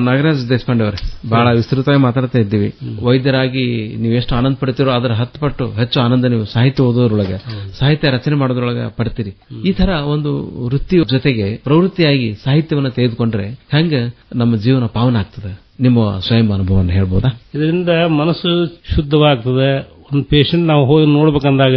ನಾಗರಾಜ್ ದೇಶಪಾಂಡೆ ಅವರೇ, ಬಹಳ ವಿಸ್ತೃತವಾಗಿ ಮಾತಾಡ್ತಾ ಇದ್ದೀವಿ. ವೈದ್ಯರಾಗಿ ನೀವೆಷ್ಟು ಆನಂದ ಪಡ್ತೀರೋ ಅದರ 10 ಪಟ್ಟು ಹೆಚ್ಚು ಆನಂದ ನೀವು ಸಾಹಿತ್ಯ ಓದೋದ್ರೊಳಗೆ, ಸಾಹಿತ್ಯ ರಚನೆ ಮಾಡೋದ್ರೊಳಗೆ ಪಡ್ತೀರಿ. ಈ ತರ ಒಂದು ವೃತ್ತಿ ಜೊತೆಗೆ ಪ್ರವೃತ್ತಿಯಾಗಿ ಸಾಹಿತ್ಯವನ್ನು ತೆಗೆದುಕೊಂಡ್ರೆ ಹೆಂಗ ನಮ್ಮ ಜೀವನ ಪಾವನ ಆಗ್ತದೆ? ನಿಮ್ಮ ಸ್ವಯಂ ಅನುಭವವನ್ನು ಹೇಳ್ಬೋದಾ? ಇದರಿಂದ ಮನಸ್ಸು ಶುದ್ಧವಾಗ್ತದೆ. ಒಂದು ಪೇಷಂಟ್ ನಾವು ಹೋಗಿ ನೋಡ್ಬೇಕಂದಾಗ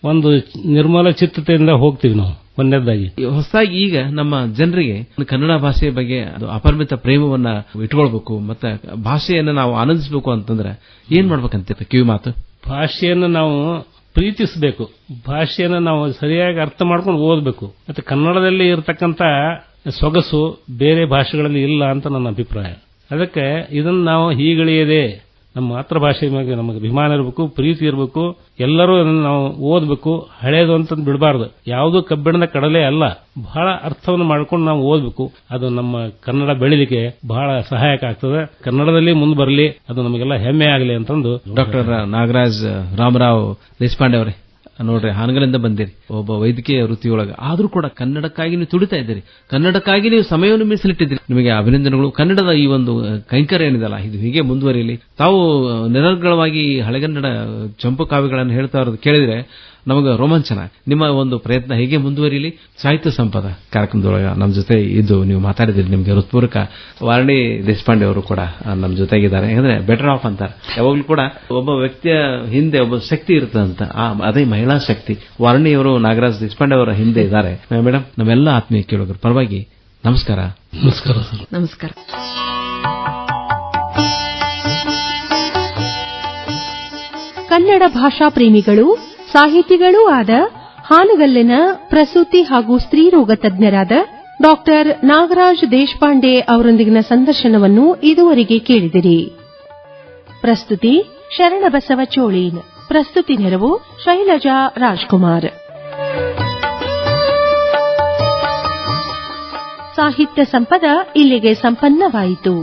ಒಂದು ನಿರ್ಮಲ ಚಿತ್ತತೆಯಿಂದ ಹೋಗ್ತೀವಿ ನಾವು. ಒಂದನೇದಾಗಿ ಹೊಸದಾಗಿ ಈಗ ನಮ್ಮ ಜನರಿಗೆ ಕನ್ನಡ ಭಾಷೆಯ ಬಗ್ಗೆ ಅಪರಿಮಿತ ಪ್ರೇಮವನ್ನ ಇಟ್ಕೊಳ್ಬೇಕು, ಮತ್ತೆ ಭಾಷೆಯನ್ನು ನಾವು ಆನಂದಿಸಬೇಕು ಅಂತಂದ್ರೆ ಏನ್ ಮಾಡ್ಬೇಕಂತ ಕಿವಿ ಮಾತು? ಭಾಷೆಯನ್ನು ನಾವು ಪ್ರೀತಿಸಬೇಕು, ಭಾಷೆಯನ್ನು ನಾವು ಸರಿಯಾಗಿ ಅರ್ಥ ಮಾಡ್ಕೊಂಡು ಓದಬೇಕು. ಮತ್ತೆ ಕನ್ನಡದಲ್ಲಿ ಇರತಕ್ಕಂತ ಸೊಗಸು ಬೇರೆ ಭಾಷೆಗಳಲ್ಲಿ ಇಲ್ಲ ಅಂತ ನನ್ನ ಅಭಿಪ್ರಾಯ. ಅದಕ್ಕೆ ಇದನ್ನು ನಾವು ಹೀಗಳಿಯದೆ ನಮ್ಮ ಮಾತೃಭಾಷೆ ಮೇಲೆ ನಮಗೆ ಅಭಿಮಾನ ಇರಬೇಕು, ಪ್ರೀತಿ ಇರಬೇಕು. ಎಲ್ಲರೂ ಅದನ್ನು ನಾವು ಓದಬೇಕು. ಹಳೇದು ಅಂತ ಬಿಡಬಾರ್ದು. ಯಾವುದು ಕಬ್ಬಿಣದ ಕಡಲೆ ಅಲ್ಲ, ಬಹಳ ಅರ್ಥವನ್ನು ಮಾಡ್ಕೊಂಡು ನಾವು ಓದಬೇಕು. ಅದು ನಮ್ಮ ಕನ್ನಡ ಬೆಳಿಲಿಕ್ಕೆ ಬಹಳ ಸಹಾಯಕ ಆಗ್ತದೆ. ಕನ್ನಡದಲ್ಲಿ ಮುಂದೆ ಬರಲಿ, ಅದು ನಮಗೆಲ್ಲ ಹೆಮ್ಮೆ ಆಗಲಿ ಅಂತಂದು. ಡಾಕ್ಟರ್ ನಾಗರಾಜ್ ರಾಮರಾವ್ ದೇಶಪಾಂಡೆ ಅವರೇ, ನೋಡ್ರಿ, ಹಾನಗಲಿಂದ ಬಂದಿರಿ, ಒಬ್ಬ ವೈದ್ಯಕೀಯ ವೃತ್ತಿಯೊಳಗ, ಆದ್ರೂ ಕೂಡ ಕನ್ನಡಕ್ಕಾಗಿ ನೀವು ತುಡಿತಾ ಇದ್ದೀರಿ, ಕನ್ನಡಕ್ಕಾಗಿ ನೀವು ಸಮಯವನ್ನು ಮೀಸಲಿಟ್ಟಿದ್ದೀರಿ. ನಿಮಗೆ ಅಭಿನಂದನೆಗಳು. ಕನ್ನಡದ ಈ ಒಂದು ಕೈಂಕರ್ಯ ಏನಿದಲ್ಲ, ಇದು ಹೀಗೆ ಮುಂದುವರಿಯಲಿ. ತಾವು ನಿರರ್ಗಳವಾಗಿ ಹಳೆಗನ್ನಡ ಚಂಪು ಕಾವ್ಯಗಳನ್ನು ಹೇಳ್ತಾ ಇರೋದು ಕೇಳಿದ್ರೆ ನಮಗೆ ರೋಮಾಂಚನ. ನಿಮ್ಮ ಒಂದು ಪ್ರಯತ್ನ ಹೇಗೆ ಮುಂದುವರಿಯಲಿ. ಸಾಹಿತ್ಯ ಸಂಪದ ಕಾರ್ಯಕ್ರಮದೊಳಗ ನಮ್ಮ ಜೊತೆ ಇದ್ದು ನೀವು ಮಾತಾಡಿದಿರಿ, ನಿಮಗೆ ಹೃತ್ಪೂರ್ವಕ. ವಾರಣಿ ದೇಶಪಾಂಡೆ ಅವರು ಕೂಡ ನಮ್ಮ ಜೊತೆಗಿದ್ದಾರೆ. ಯಾಕಂದ್ರೆ ಬೆಟರ್ ಆಫ್ ಅಂತಾರೆ, ಯಾವಾಗಲೂ ಕೂಡ ಒಬ್ಬ ವ್ಯಕ್ತಿಯ ಹಿಂದೆ ಒಬ್ಬ ಶಕ್ತಿ ಇರ್ತದಂತ, ಅದೇ ಮಹಿಳಾ ಶಕ್ತಿ. ವಾರಣಿಯವರು ನಾಗರಾಜ್ ದೇಶಪಾಂಡೆ ಅವರ ಹಿಂದೆ ಇದ್ದಾರೆ. ಮೇಡಮ್, ನಮ್ಮೆಲ್ಲ ಆತ್ಮೀಯ ಕೇಳುಗರ ಪರವಾಗಿ ನಮಸ್ಕಾರ. ನಮಸ್ಕಾರ ಸರ್. ನಮಸ್ಕಾರ. ಕನ್ನಡ ಭಾಷಾ ಪ್ರೇಮಿಗಳು, ಸಾಹಿತಿಗಳೂ ಆದ ಹಾನಗಲ್ಲಿನ ಪ್ರಸೂತಿ ಹಾಗೂ ಸ್ತ್ರೀರೋಗ ತಜ್ಞರಾದ ಡಾಕ್ಟರ್ ನಾಗರಾಜ್ ದೇಶಪಾಂಡೆ ಅವರೊಂದಿಗಿನ ಸಂದರ್ಶನವನ್ನು ಇದುವರೆಗೆ ಕೇಳಿದಿರಿ. ಪ್ರಸ್ತುತಿ ಶರಣಬಸವ ಚೋಳೀನ್. ಪ್ರಸ್ತುತಿ ನೆರವು ಶೈಲಜಾ ರಾಜ್ಕುಮಾರ್. ಸಾಹಿತ್ಯ ಸಂಪದ ಇಲ್ಲಿಗೆ ಸಂಪನ್ನವಾಯಿತು.